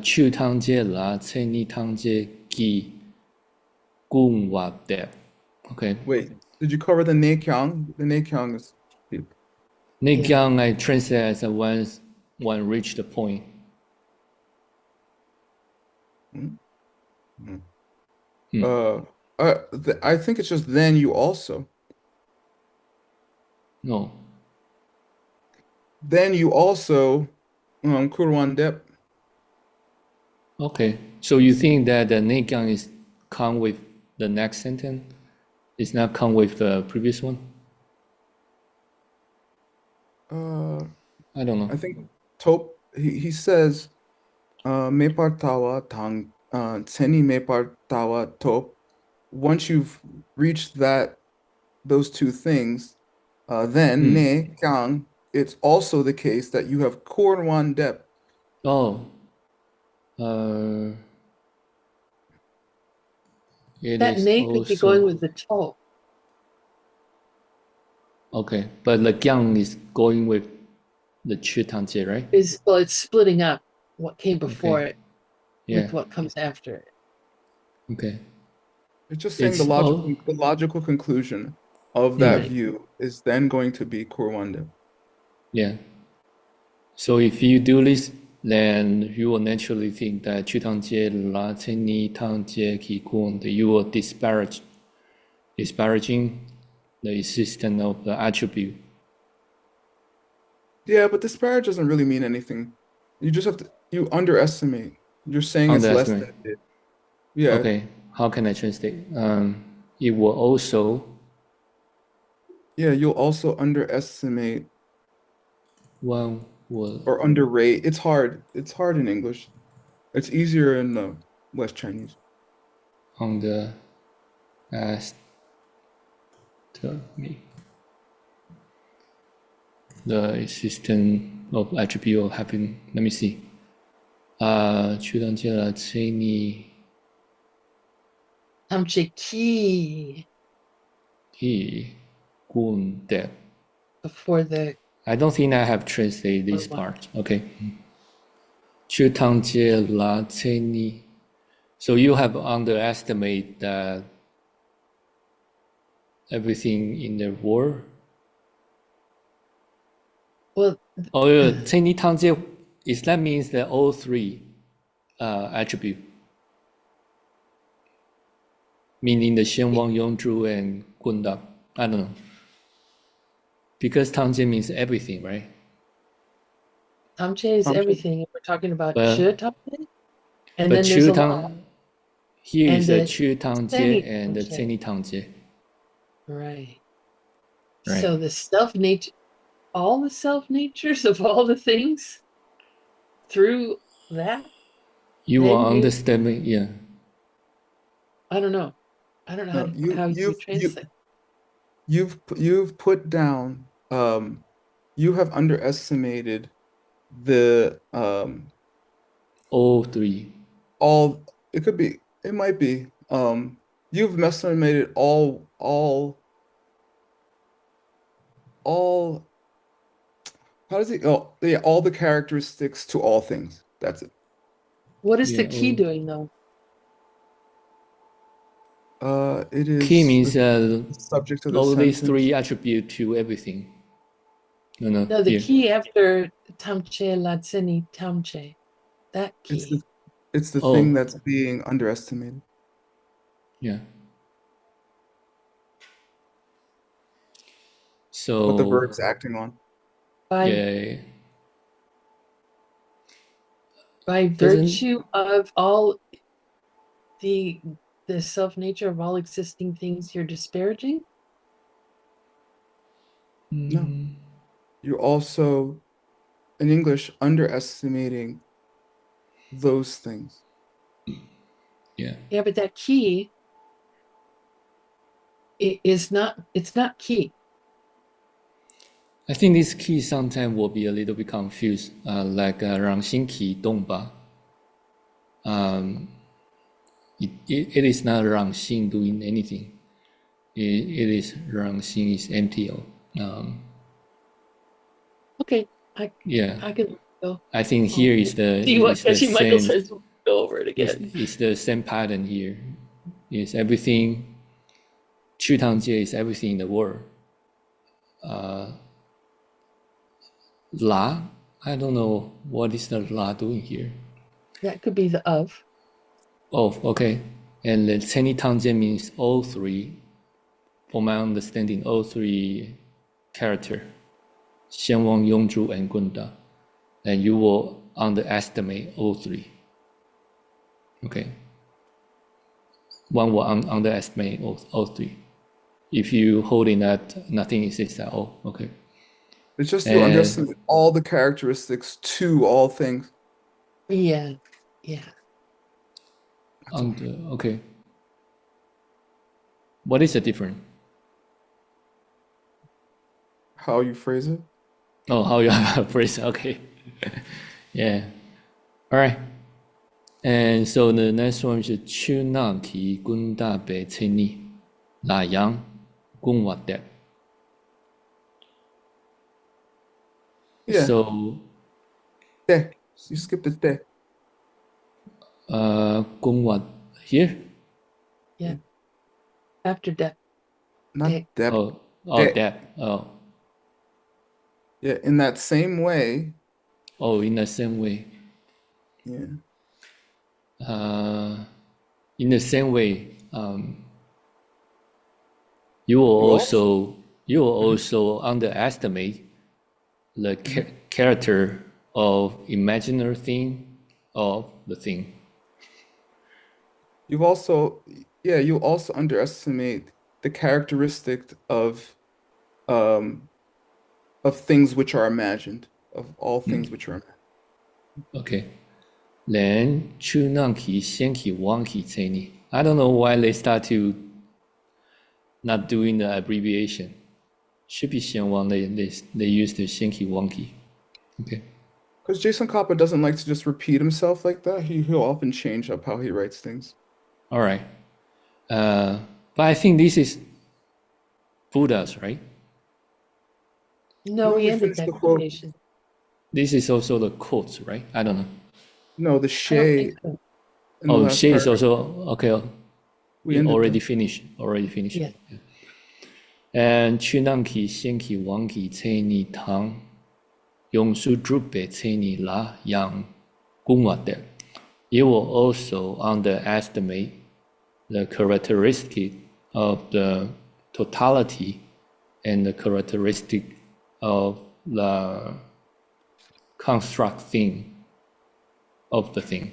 去汤街啦，菜你汤街记公话的。Okay. Wait, did you cover the Nekyang? The Nekyang is Nekyang I translate as once one reached the point. I think it's just then you also. No. Then you also Kurwan Dep. Okay. So you think that the Nekyang is come with the next sentence? It's not come with the previous one? I don't know. I think Top he says Mepar Tawa Tang Tseni Mepar Tawa Top. Once you've reached those two things, then Ne Kyang, it's also the case that you have Kurwan Dep. Oh. it That is may could be going also with the to. okay, but the gyang is going with the 去堂节, right? Well, it's splitting up what came before Okay. it Yeah. with what comes after it. Okay. It's just saying It's the logical conclusion of that Right. view is then going to be Kurwanda. yeah. So if you do this, then you will naturally think that 去堂节啦千里堂节起kun, that you will disparaging the existence of the attribute. Yeah, but disparage doesn't really mean anything. You just have to, you underestimate. You're saying it's less than Underestimate. it is. Yeah. Okay, how can I translate? It will also Yeah, you'll also underestimate one will or underrate. It's hard. It's hard in English. It's easier in West Chinese. underestimate the existence of attribute of having. Let me see. 去堂节啦千里 Tamche ki kun that. before the I don't think I have translated this part. Okay. 去堂节啦千里 So you have underestimated that everything in the world. well Oh, 千里堂节 is that means that all three attribute, meaning the 先王永驻 and 棍道. I don't know. Because 堂节 means everything, right? Tamche is Tamche. everything. We're talking about But- Shi Tamche. And But then there's a 去 law. 堂 here And is the the 去堂节 Seni and the Tamche. 千里堂节. Right. Right. So the self nature, all the self natures of all the things through that, You Then will you- understand me, yeah. I don't know. I don't know No, how you you've translate. you've put down you have underestimated the All three. all it could be it might be you've estimated all how does it oh yeah all the characteristics to all things. That's it. What is the Yeah, key all- doing though? It is Key means the subject of the all these sentence. three attribute to everything. No, No, the here. key after Tamche Latseni Tamche. That key. It's the Oh. thing that's being underestimated. Yeah. What the So verb's acting on. By yeah, by Doesn't- virtue of all the self nature of all existing things you're disparaging? No. mm, You're also, in English, underestimating those things. yeah. Yeah, but that key it's not key. I think this key sometimes will be a little bit confused, like 让心启动吧. It is not 让心 doing anything. It is 让心 is empty. Okay, Yeah. I can go. I think here is the See what is the Geshe Michael same. says. We'll go over it again. It's the same pattern here. It's everything. 去堂节 is everything in the world. La, I don't know what is the la doing here. That could be the of. Oh, okay. And the 千里堂节 means all three. For my understanding, all three character. 先王永驻 and 棍道. And you will underestimate all three. Okay. One will underestimate all three. If you holding that nothing exists at all, okay. It's just you underestimate all the characteristics to all things. Yeah. Yeah. Okay. What is the difference? How you phrase it? Oh, how you phrase it? Okay. Yeah. All right. And so the next one is Chunanki Gunda Betini Layang Gungwadep. Yeah. So Te. You skipped the te. Gungwad here? Yeah. After that. Not Te. dep. Oh, Te. that. Oh. Yeah, in that same way. Oh, in the same way. Yeah. In the same way, you will also underestimate the character of imaginary thing of the thing. You also underestimate the characteristic of things which are imagined, of all things which are imagined. Okay. Then chunanki, senki, wanki, tseni. I don't know why they start to not doing the abbreviation. Should be xianwang. They use the senki, wanki. Okay. Because Jason Kappa doesn't like to just repeat himself like that. He'll often change up how he writes things. All right. But I think this is Buddha's, right? No, No, we we ended finished that the quote. quotation. This is also the quotes, right? I don't know. No, the I don't Shay think so. in the Oh, last she is paragraph. also okay. We You ended already that. finished. Already finished. Yeah. And chunanki, senki, wanki, tseni, tang, yongsu drupe, tseni, la, yang, gungwate. You will also underestimate the characteristic of the totality and the characteristic of the construct thing of the thing.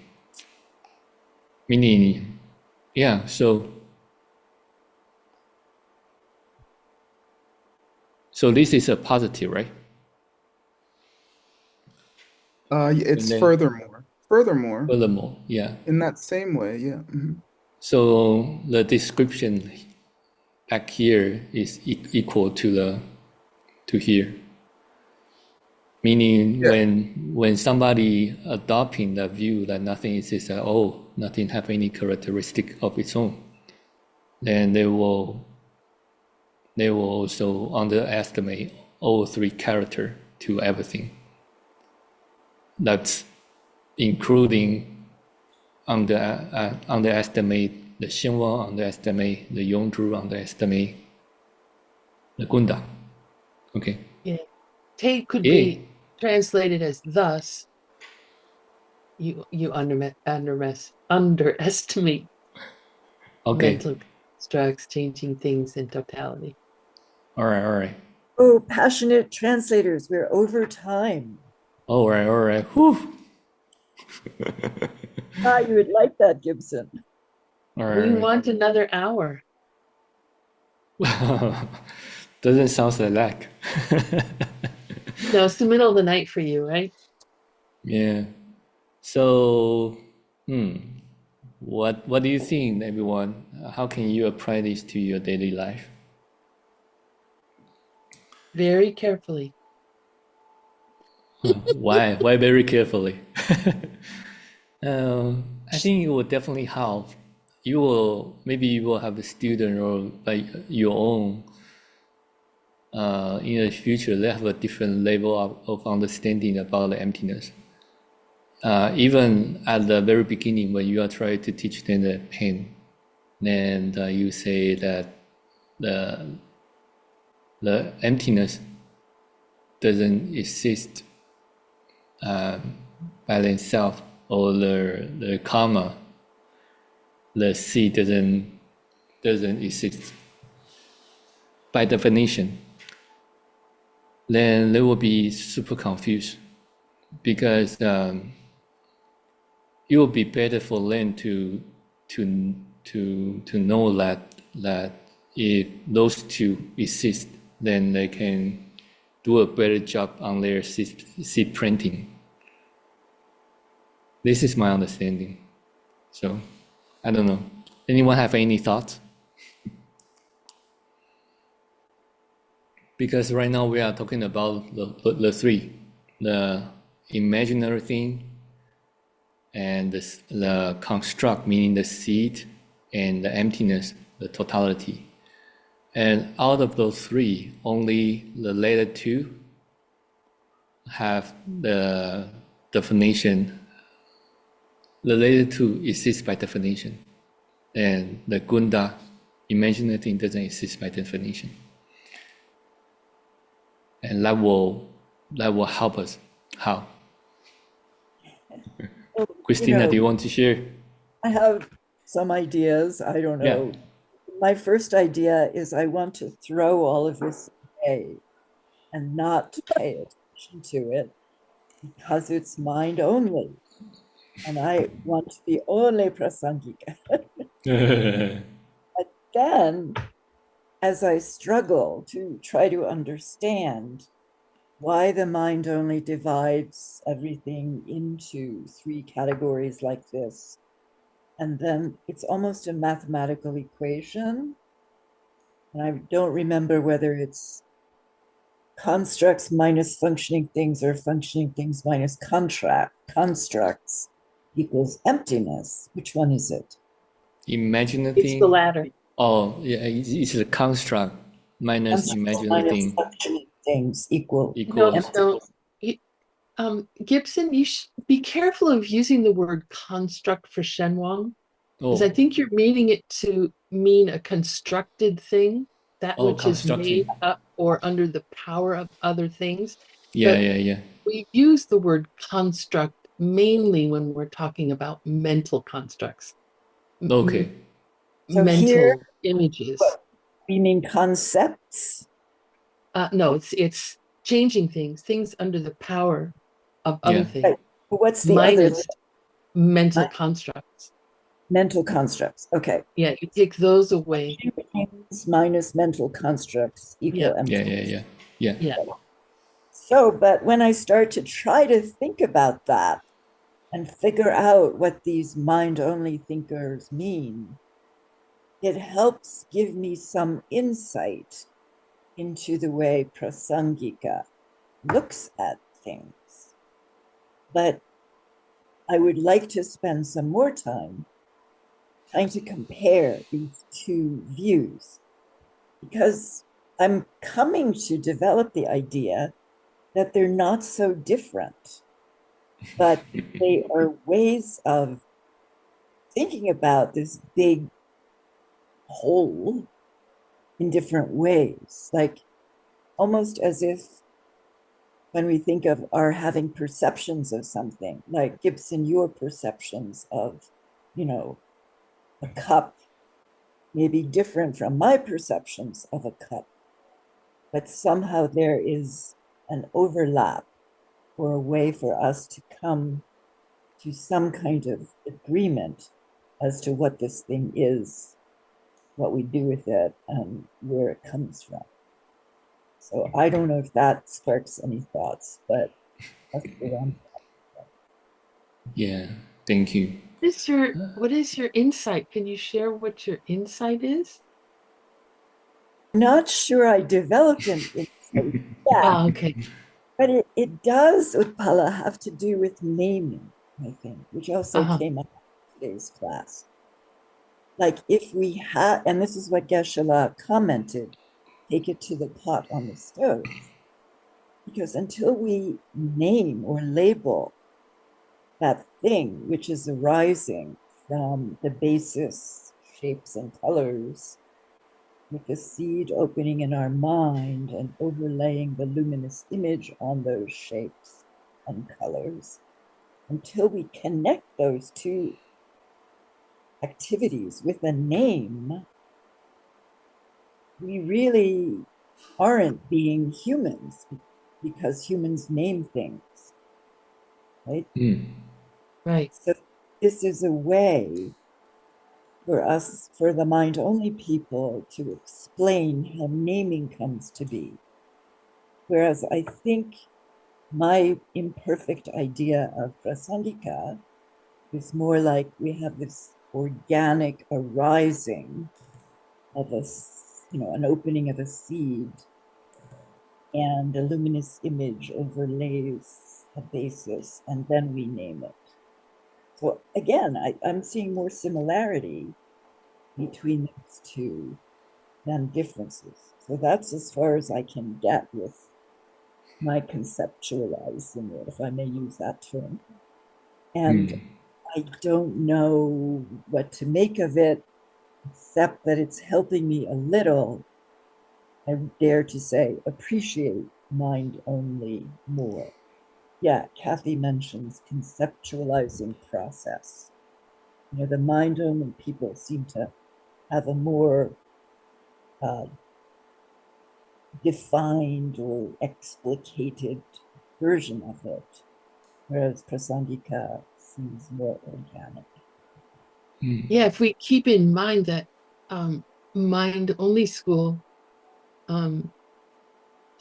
Meaning, yeah, so this is a positive, right? It's then- furthermore. Furthermore, yeah. In that same way, yeah. So the description back here is equal to here. Meaning Yeah. when somebody adopting the view that nothing exists at all, nothing have any characteristic of its own, then they will also underestimate all three character to everything. That's including underestimate the Xinwang, underestimate the Yongzhu, underestimate the Gunda. Okay. Yeah. Te could be translated as thus. You underestimate Okay. mental constructs, changing things in totality. All right. Oh, passionate translators, we're over time. All right. Whew. You would like that, Gibson. All We right. want another hour. Doesn't sound like. No, it's the middle of the night for you, right? Yeah. So, what do you think, everyone? How can you apply this to your daily life? Very carefully. Why? Why very carefully? I think it will definitely help. Maybe you will have a student or like your own. In the future, they have a different level of understanding about the emptiness. Even at the very beginning, when you are trying to teach them the pain, then you say that the emptiness doesn't exist by themselves, or the karma, the seed doesn't exist by definition. Then they will be super confused, because it will be better for them to know that if those two exist, then they can do a better job on their seed printing. This is my understanding. So, I don't know. Anyone have any thoughts? Because right now we are talking about the three: the imaginary thing, and the construct, meaning the seed, and the emptiness, the totality. And out of those three, only the later two have the definition. The later two exist by definition, and the gunda, imaginary thing, doesn't exist by definition. And that will help us. How? Well, Christina, do you want to share? I have some ideas. I don't know. Yeah. My first idea is I want to throw all of this away and not pay attention to it because it's mind only. And I want to be only prasangika. But then, as I struggle to try to understand why the mind only divides everything into three categories like this, and then it's almost a mathematical equation. And I don't remember whether it's constructs minus functioning things or functioning things minus constructs equals emptiness. Which one is it? Imaginary It's the latter. Oh, yeah, it's a construct minus imaginary thing. Functioning things equals No, Gibson, you should be careful of using the word construct for Shenwang, because I think you're meaning it to mean a constructed thing, that which is made up or under the power of other things. Yeah. We use the word construct mainly when we're talking about mental constructs. Okay. So mental here, images. You mean concepts? No, it's changing things under the power of other things. Right. But what's the minus other? mental constructs. Mental constructs. Okay. Yeah, you take those away. Minus mental constructs equal emptiness. Yeah. So, but when I start to try to think about that and figure out what these mind-only thinkers mean, it helps give me some insight into the way prasangika looks at things. But I would like to spend some more time trying to compare these two views, because I'm coming to develop the idea that they're not so different, but they are ways of thinking about this big whole in different ways, like almost as if when we think of our having perceptions of something, like Gibson, your perceptions of, a cup may be different from my perceptions of a cup, but somehow there is an overlap or a way for us to come to some kind of agreement as to what this thing is, what we do with it, and where it comes from. So I don't know if that sparks any thoughts, but that's what I'm talking about. Yeah, thank you. What is your insight? Can you share what your insight is? Not sure I developed an insight. Yeah. Okay. But it does, Utpala, have to do with naming, I think, which also came up in today's class. Like if we have, and this is what Geshe commented, take it to the pot on the stove. Because until we name or label that thing which is arising from the basis, shapes, and colors, with the seed opening in our mind and overlaying the luminous image on those shapes and colors, until we connect those two activities with a name, we really aren't being humans, because humans name things, right? Right. So this is a way for us, for the mind-only people, to explain how naming comes to be. Whereas I think my imperfect idea of prasangika is more like we have this organic arising of an opening of a seed, and a luminous image overlays a basis, and then we name it. So again, I'm seeing more similarity between those two than differences. So that's as far as I can get with my conceptualizing it, if I may use that term. And I don't know what to make of it, except that it's helping me a little, I dare to say, appreciate mind only more. Yeah, Kathy mentions conceptualizing process. You know, the mind only people seem to have a more defined or explicated version of it, whereas Prasangika seems more organic. Yeah, if we keep in mind that mind only school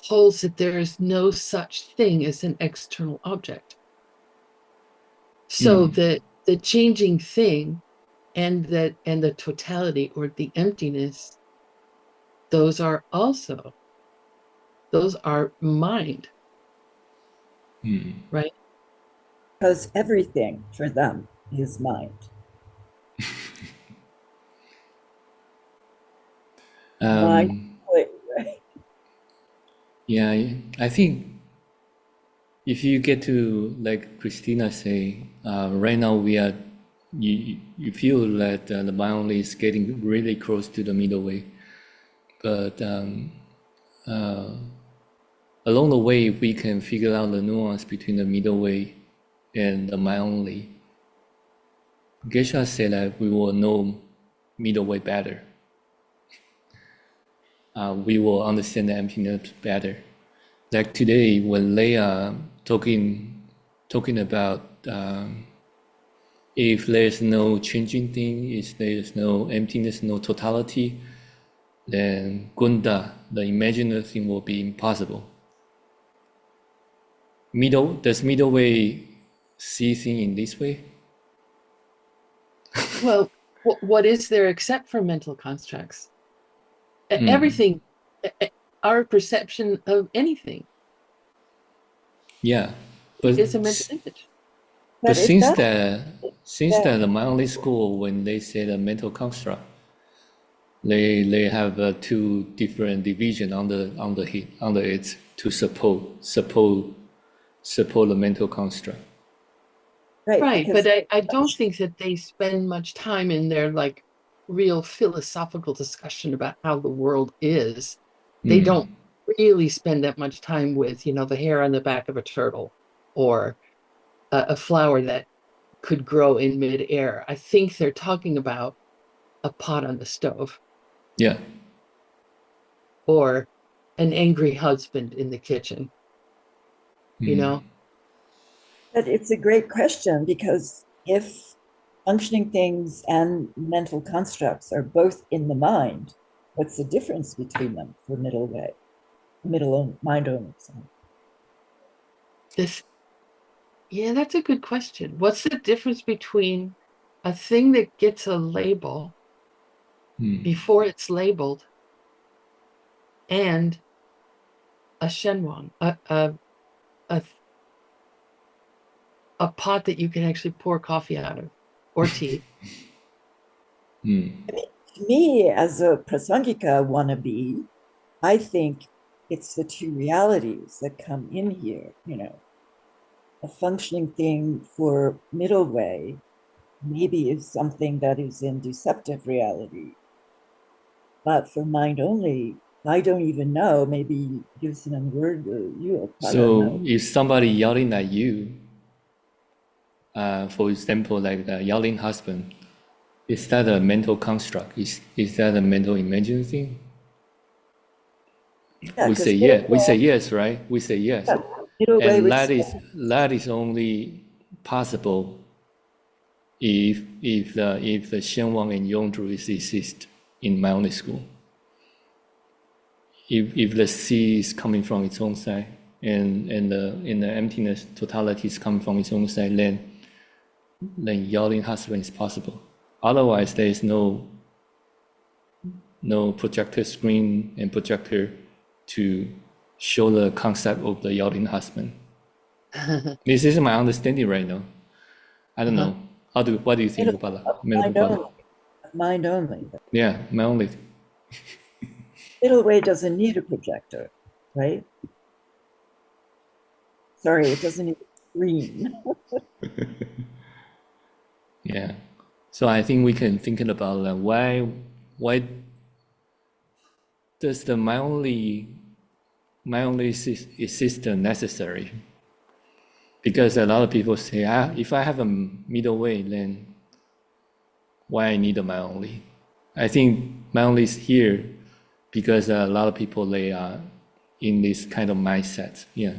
holds that there is no such thing as an external object. So the changing thing and the totality or the emptiness, those are mind, right? Because everything for them is mind. Mind, right? Yeah, I think if you get to, like Christina say, right now you feel that the mind only is getting really close to the middle way, but along the way we can figure out the nuance between the middle way and the mind only. Geshe said that we will know middle way better. We will understand the emptiness better. Like today, when they are talking about if there's no changing thing, if there's no emptiness, no totality, then Gunda, the imaginary thing, will be impossible. Does middle way see thing in this way? Well, what is there except for mental constructs? Everything, our perception of anything. Yeah, but it's a mental image. But since that the mind school, when they say the mental construct, they have two different division under it to support the mental construct. Right, but I don't think that they spend much time in their like real philosophical discussion about how the world is. They don't really spend that much time with, the hair on the back of a turtle or a flower that could grow in midair. I think they're talking about a pot on the stove. Yeah. Or an angry husband in the kitchen. But it's a great question, because if functioning things and mental constructs are both in the mind, what's the difference between them for mind only? That's a good question. What's the difference between a thing that gets a label before it's labeled and a shenwang, a pot that you can actually pour coffee out of or tea? I mean, me, as a Prasangika wannabe, I think it's the two realities that come in here. A functioning thing for middle way maybe is something that is in deceptive reality. But for mind only, I don't even know. Maybe Gibson and Word or you. So if somebody yelling at you, for example, like the yelling husband, is that a mental construct? Is that a mental imaginary thing? Yeah, we say yes. We say yes, right? We say yes. Yeah, and that is only possible if the Shenwang and Yongzhu exist in my only school. If the sea is coming from its own side and the emptiness totality is coming from its own side, then yelling husband is possible. Otherwise, there is no projector screen and projector to show the concept of the yelling husband. This is my understanding right now. I don't know. What do you think, Upala? Mind only. Mind only. Yeah, mind only. Middle way doesn't need a projector, right? Sorry, it doesn't need a screen. Yeah. So I think we can think about why does the mind only system necessary? Because a lot of people say, if I have a middle way, then why I need a mind only? I think mind only is here because a lot of people, they are in this kind of mindset. Yeah.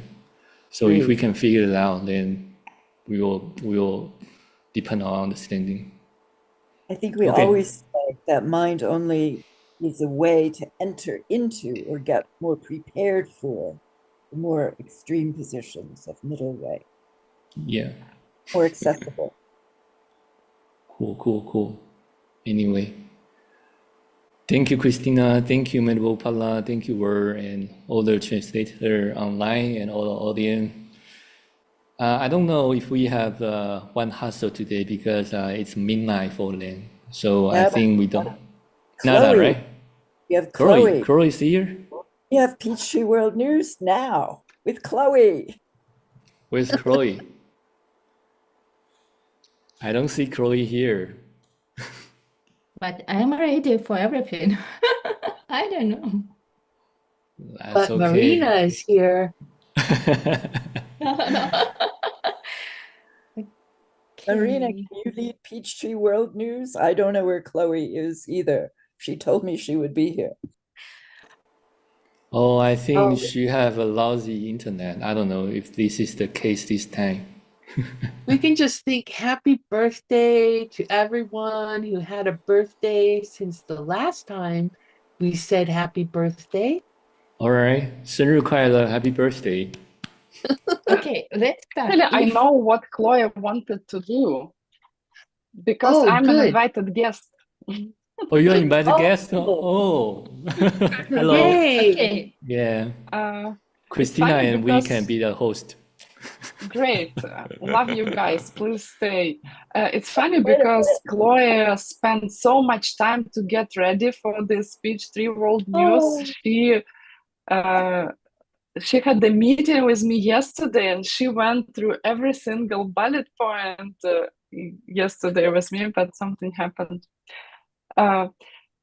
So if we can figure it out, then we will deepen our understanding. I think we always say that mind only is a way to enter into or get more prepared for the more extreme positions of middle way. Yeah. More accessible. Cool. Anyway, thank you, Christina. Thank you, Medvopala. Thank you, Word, and all the translator online and all the audience. I don't know if we have one hustle today because it's midnight for them. So I think we don't. Nada, right? You have Chloe. Chloe's here? You have Peachtree World News now with Chloe. Where's Chloe? I don't see Chloe here. But I'm ready for everything. I don't know. That's But Marina is here. Marina, can you lead Peachtree World News? I don't know where Chloe is either. She told me she would be here. Oh, I think she have a lousy internet. I don't know if this is the case this time. We can just think happy birthday to everyone who had a birthday since the last time we said happy birthday. All right. 生日快乐, happy birthday. Okay, let's start. Actually, I know what Chloe wanted to do because I'm an invited guest. Oh, you're an invited guest? Oh. Hello. Okay. Yeah. Christina and we can be the host. Great. Love you guys. Please stay. It's funny because Chloe spent so much time to get ready for this Peachtree World News. She had the meeting with me yesterday and she went through every single bullet point yesterday with me, but something happened.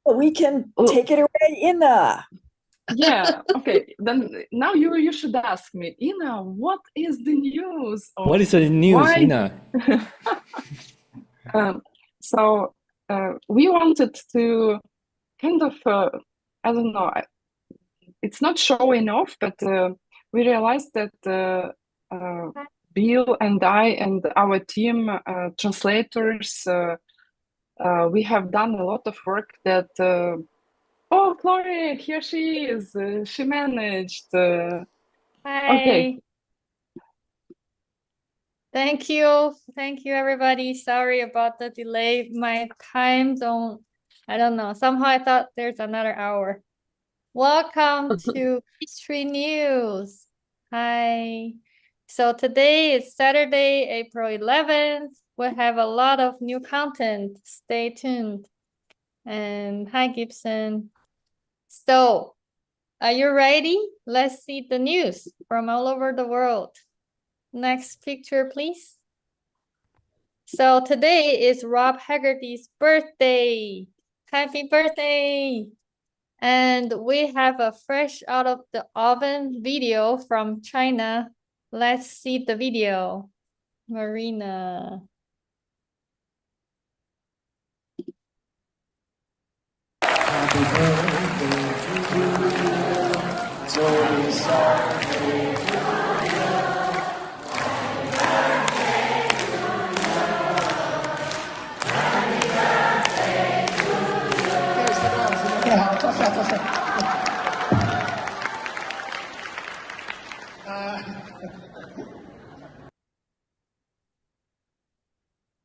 We can take it away, Ina. Yeah, okay. Then now you should ask me, Ina, what is the news? What is the news, Ina? So we wanted to kind of, I don't know, it's not showing off, but we realized that Bill and I and our team translators, we have done a lot of work that oh, Chloe, here she is. She managed. Hi. Okay. Thank you, everybody. Sorry about the delay. My time zone, I don't know. Somehow I thought there's another hour. Welcome to Peachtree News. Hi. So today is Saturday, April 11th. We have a lot of new content. Stay tuned. And hi, Gibson. So, are you ready? Let's see the news from all over the world. Next picture, please. So today is Rob Haggerty's birthday. Happy birthday! And we have a fresh out of the oven video from China. Let's see the video. Marina. Happy birthday to you. So sorry to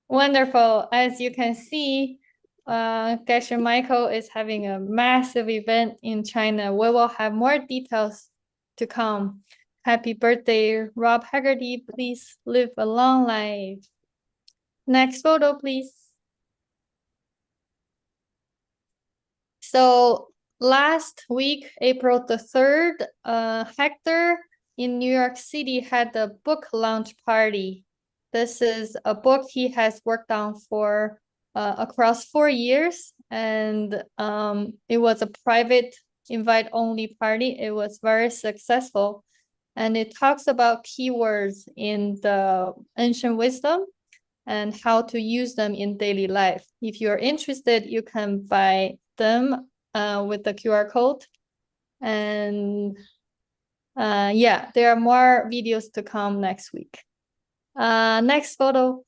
Wonderful. As you can see, Geshe Michael is having a massive event in China. We will have more details to come. Happy birthday, Rob Haggerty. Please live a long life. Next photo, please. So last week, April the 3rd, Hector in New York City had a book launch party. This is a book he has worked on for across 4 years, and it was a private invite-only party. It was very successful, and it talks about keywords in the ancient wisdom and how to use them in daily life. If you're interested, you can buy them with the QR code. And yeah, there are more videos to come next week. Next photo.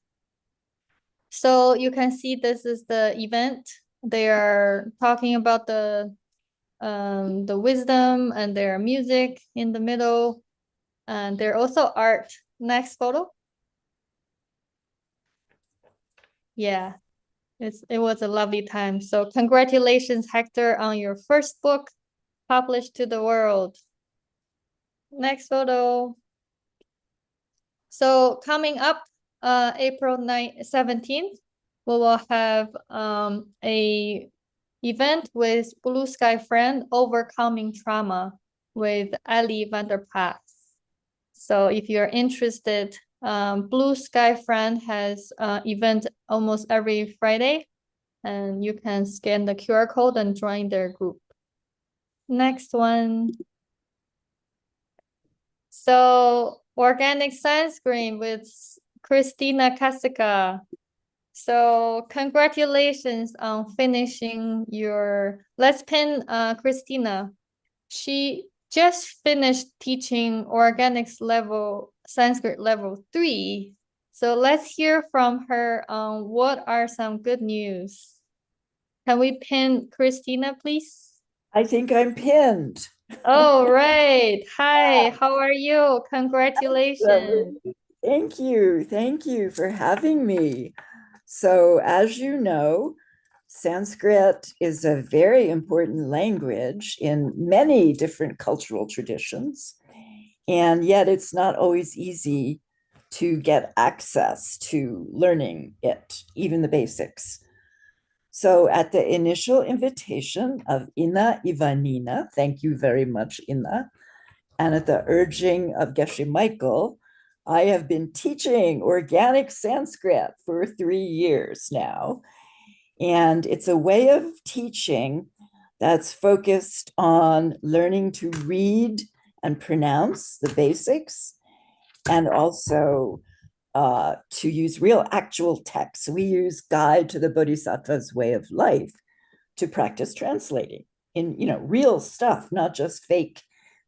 So you can see this is the event. They are talking about the wisdom, and there are music in the middle, and there are also art. Next photo. Yeah, it was a lovely time. So congratulations, Hector, on your first book published to the world. Next photo. So coming up April 17th, we will have a event with Blue Sky Friend, Overcoming Trauma, with Ali Vanderpass. So if you're interested, Blue Sky Friend has event almost every Friday, and you can scan the QR code and join their group. Next one. So organic sunscreen with Christina Kasica. So congratulations on finishing your, let's pin Christina. She just finished teaching organics level, Sanskrit level 3. So let's hear from her on what are some good news. Can we pin Christina, please? I think I'm pinned. Oh, right. Hi, how are you? Congratulations. Thank you. Thank you for having me. So, as you know, Sanskrit is a very important language in many different cultural traditions, and yet it's not always easy to get access to learning it, even the basics. So at the initial invitation of Inna Ivanina, thank you very much, Inna, and at the urging of Geshe Michael, I have been teaching organic Sanskrit for 3 years now. And it's a way of teaching that's focused on learning to read and pronounce the basics, and also to use real actual texts. We use Guide to the Bodhisattva's Way of Life to practice translating in, real stuff, not just fake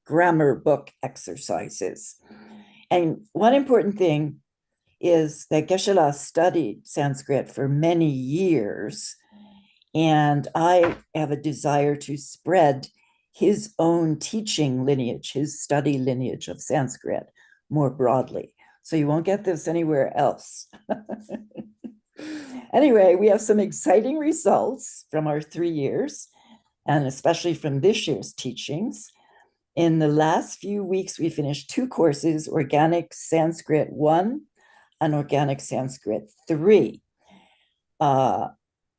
grammar book exercises. And one important thing is that Geshe studied Sanskrit for many years, and I have a desire to spread his own teaching lineage, his study lineage of Sanskrit more broadly. So you won't get this anywhere else. Anyway, we have some exciting results from our 3 years, and especially from this year's teachings. In the last few weeks, we finished 2 courses, Organic Sanskrit 1 and Organic Sanskrit 3.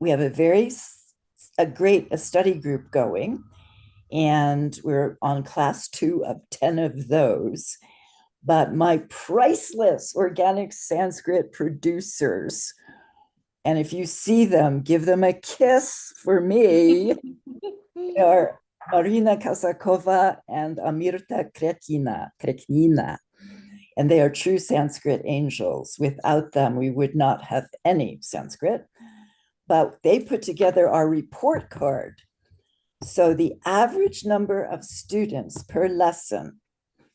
We have a great study group going, and we're on class 2 of 10 of those. But my priceless organic Sanskrit producers, and if you see them, give them a kiss for me, are Marina Kasakova and Amirta Kreknina. And they are true Sanskrit angels. Without them, we would not have any Sanskrit. But they put together our report card. So the average number of students per lesson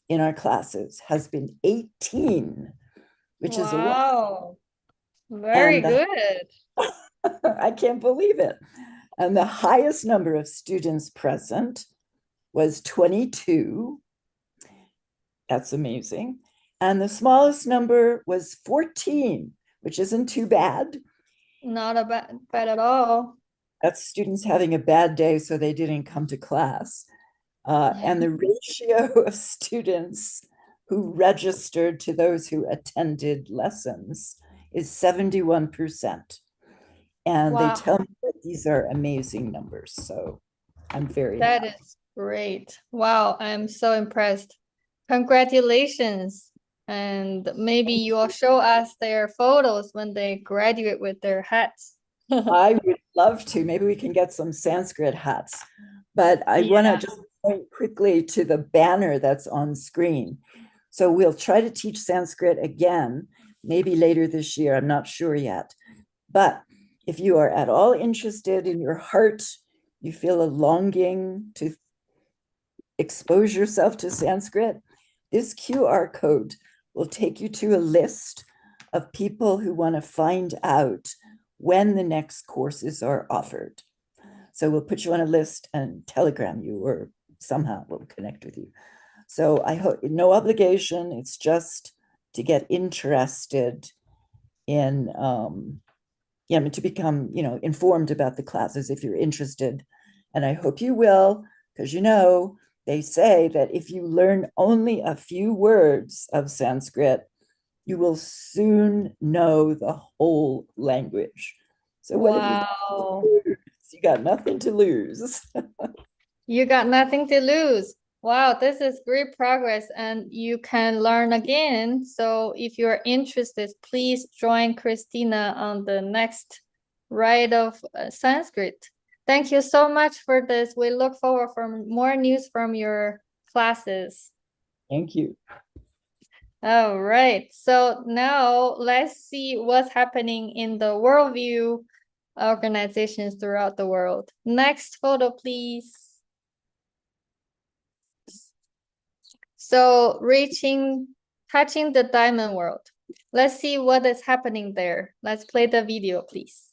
in our classes has been 18, which is a lot. Wow, very good. I can't believe it. And the highest number of students present was 22. That's amazing. And the smallest number was 14, which isn't too bad. Not bad at all. That's students having a bad day, so they didn't come to class. And the ratio of students who registered to those who attended lessons is 71%. And Wow. they tell me that these are amazing numbers. So I'm very That happy. is great. Wow, I'm so impressed. Congratulations. And maybe you'll show us their photos when they graduate with their hats. I would love to. Maybe we can get some Sanskrit hats. But I want to just point quickly to the banner that's on screen. So we'll try to teach Sanskrit again, maybe later this year. I'm not sure yet. But if you are at all interested in your heart, you feel a longing to expose yourself to Sanskrit, this QR code will take you to a list of people who want to find out when the next courses are offered. So we'll put you on a list and telegram you, or somehow we'll connect with you. So I hope, no obligation, it's just to get interested in, to become, informed about the classes if you're interested. And I hope you will, because they say that if you learn only a few words of Sanskrit, you will soon know the whole language. So what have you lose? You got nothing to lose. You got nothing to lose. Wow, this is great progress and you can learn again. So if you're interested, please join Christina on the next ride of Sanskrit. Thank you so much for this. We look forward for more news from your classes. Thank you. All right, so now let's see what's happening in the worldview organizations throughout the world. Next photo, please. So touching the diamond world. Let's see what is happening there. Let's play the video, please.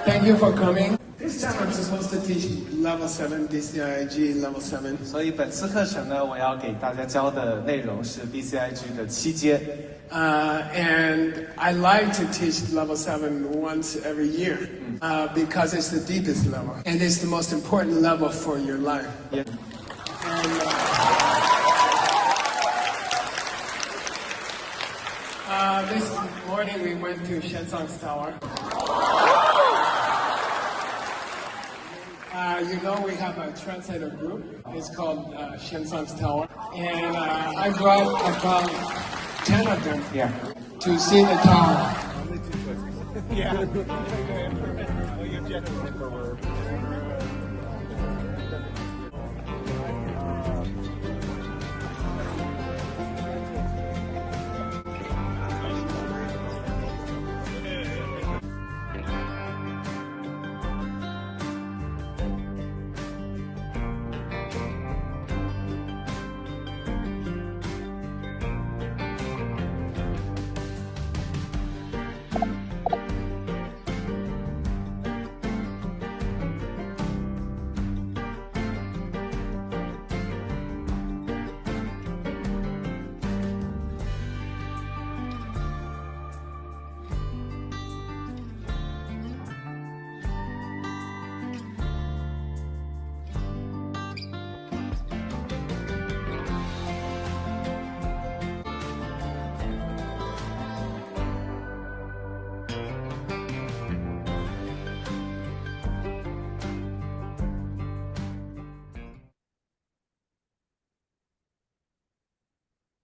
Thank you for coming. This time I'm supposed to teach level 7 BCIG level 7. 所以本次课程呢，我要给大家教的内容是 BCIG 的7阶。And I like to teach level 7 once every year because it's the deepest level and it's the most important level for your life. Yeah. And this morning we went to Xuanzang's tower. We have a translator group. It's called Xuanzang's Tower. And I brought about 10 of them to see the tower. Yeah.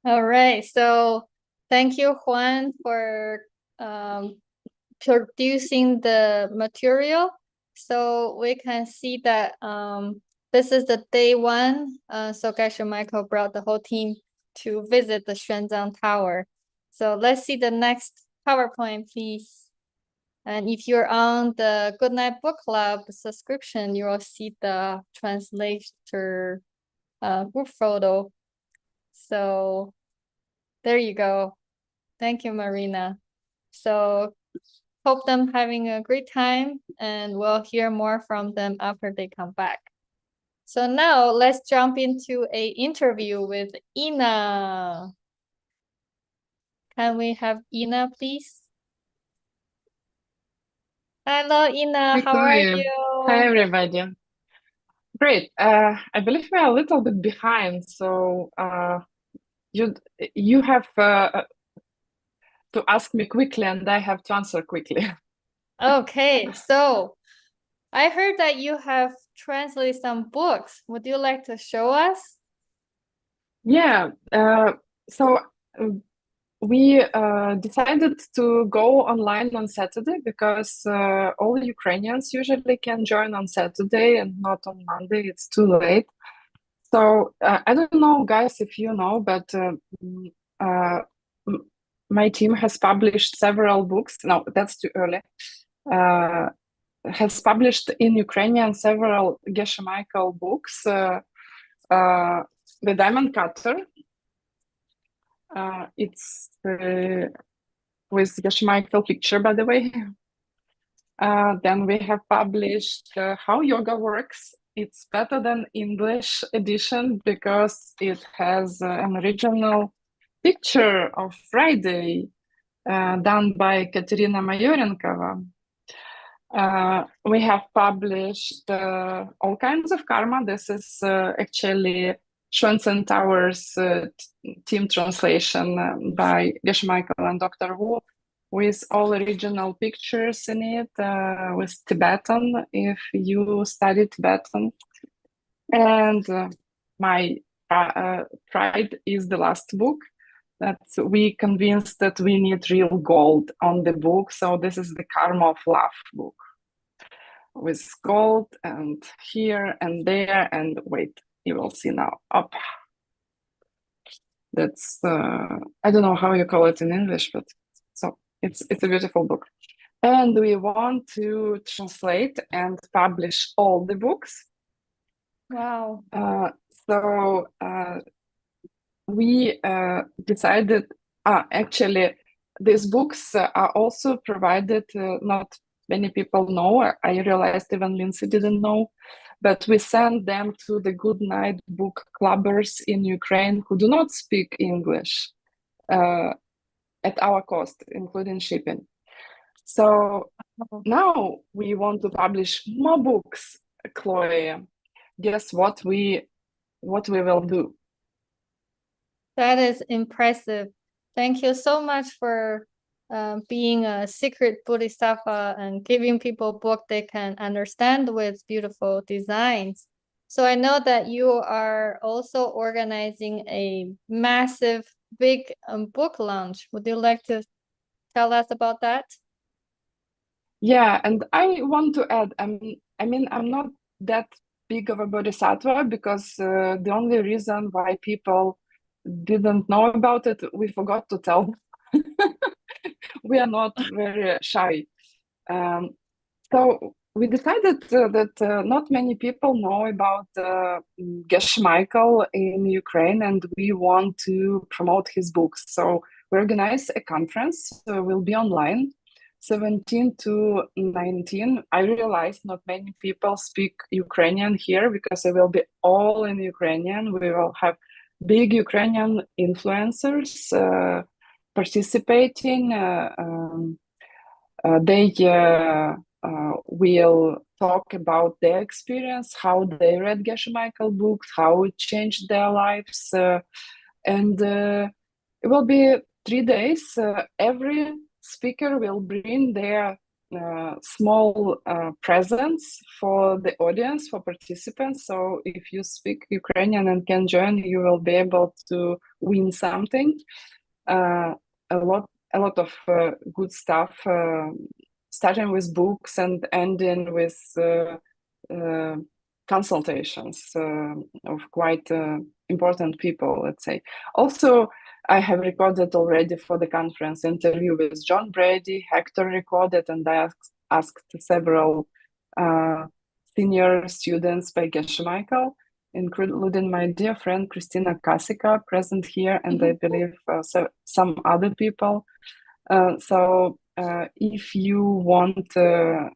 All right, so thank you, Juan, for producing the material. So we can see that this is the day one. So Geshe Michael brought the whole team to visit the Xuanzang Tower. So let's see the next PowerPoint, please. And if you're on the Goodnight Book Club subscription, you will see the translator group photo. So there you go. Thank you, Marina. So hope them having a great time and we'll hear more from them after they come back. So now let's jump into an interview with Ina. Can we have Ina, please? Hello, Ina. How are you? Hi, everybody. Great. I believe we are a little bit behind, so you have to ask me quickly, and I have to answer quickly. Okay, so I heard that you have translated some books. Would you like to show us? Yeah. So we decided to go online on Saturday because all Ukrainians usually can join on Saturday and not on Monday. It's too late. So I don't know, guys, if you know, but my team has published several books. No, that's too early. Has published in Ukrainian several Geshe Michael books. The Diamond Cutter. It's with Geshe Michael picture, by the way. Then we have published How Yoga Works. It's better than English edition because it has an original picture of Friday done by Katerina Mayorenkova. We have published All Kinds of Karma. This is actually Xuanzang Tower's team translation by Geshe Michael and Dr. Wu, with all original pictures in it, with Tibetan, if you study Tibetan. And my Pride is the last book that we convinced that we need real gold on the book. So this is the Karma of Love book with gold and here and there. And wait, you will see now. Up. That's, I don't know how you call it in English, but so it's a beautiful book. And we want to translate and publish all the books. Wow. So we decided, actually, these books are also provided, not many people know, I realized even Lindsay didn't know, but we send them to the Good Night book clubbers in Ukraine who do not speak English at our cost, including shipping. So now we want to publish more books, Chloe. Guess what we will do? That is impressive. Thank you so much for being a secret bodhisattva and giving people a book they can understand with beautiful designs. So I know that you are also organizing a massive, big book launch. Would you like to tell us about that? Yeah, and I want to add, I mean, I'm not that big of a bodhisattva because the only reason why people didn't know about it, we forgot to tell. We are not very shy. So we decided that not many people know about Geshe Michael in Ukraine, and we want to promote his books. So we organize a conference, will be online, 17 to 19. I realize not many people speak Ukrainian here because it will be all in Ukrainian. We will have big Ukrainian influencers participating. They will talk about their experience, how they read Geshe Michael books, how it changed their lives. And it will be 3 days. Every speaker will bring their small presents for the audience, for participants. So if you speak Ukrainian and can join, you will be able to win something. A lot of good stuff, starting with books and ending with consultations of quite important people, let's say. Also, I have recorded already for the conference interview with John Brady. Hector recorded, and I asked several senior students by Geshe Michael, including my dear friend Christina Kasika, present here, and I believe some other people. So if you want to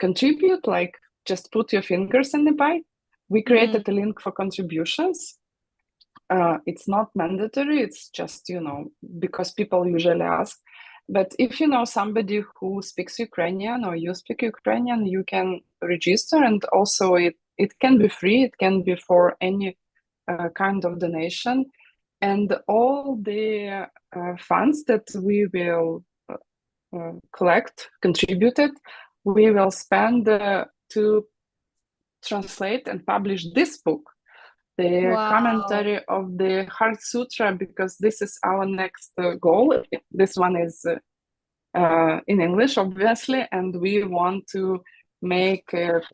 contribute, like just put your fingers in the pie. We created a link for contributions. it's not mandatory. It's just, because people usually ask. But if you know somebody who speaks Ukrainian or you speak Ukrainian, you can register. And also it can be free. It can be for any kind of donation. And all the funds that we will contributed, we will spend to translate and publish this book, the commentary of the Heart Sutra, because this is our next goal. This one is in English, obviously, and we want to make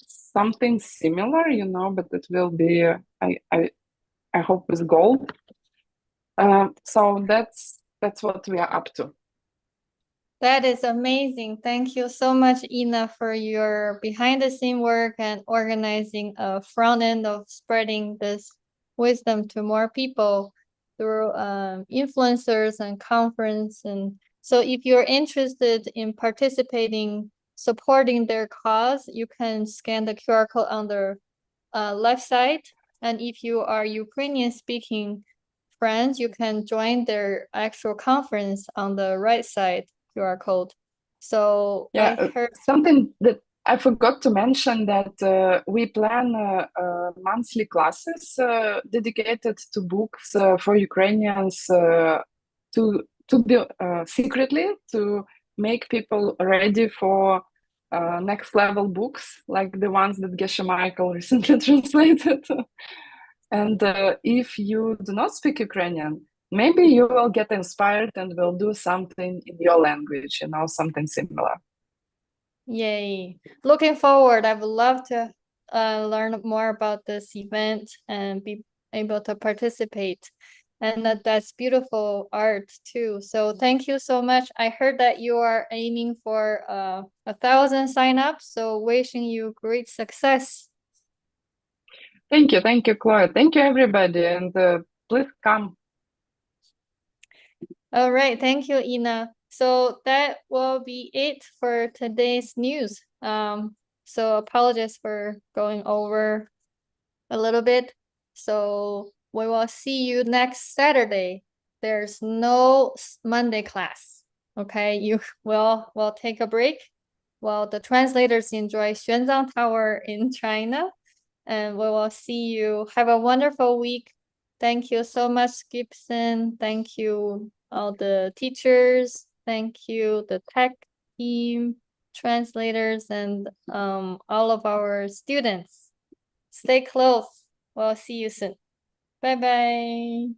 something similar, but it will be, I hope, with gold. So that's what we are up to. That is amazing. Thank you so much, Ina, for your behind-the-scene work and organizing a front end of spreading this wisdom to more people through influencers and conference. And so if you're interested in participating, supporting their cause, you can scan the QR code on the left side. And if you are Ukrainian-speaking friends, you can join their actual conference on the right side. QR code. So yeah, I heard something that I forgot to mention, that we plan monthly classes dedicated to books for Ukrainians to be secretly to make people ready for next level books like the ones that Geshe Michael recently translated. And if you do not speak Ukrainian, maybe you will get inspired and will do something in your language, something similar. Yay. Looking forward. I would love to learn more about this event and be able to participate. And that's beautiful art too. So thank you so much. I heard that you are aiming for 1,000 signups. So wishing you great success. Thank you, Chloe. Thank you, everybody, and please come. All right, thank you, Ina. So that will be it for today's news. So apologies for going over a little bit. So we will see you next Saturday. There's no Monday class. Okay, you will take a break while the translators enjoy Xuanzang Tower in China. And we will see you. Have a wonderful week. Thank you so much, Gibson. Thank you, all the teachers. Thank you, the tech team, translators, and all of our students. Stay close. We'll see you soon. Bye-bye.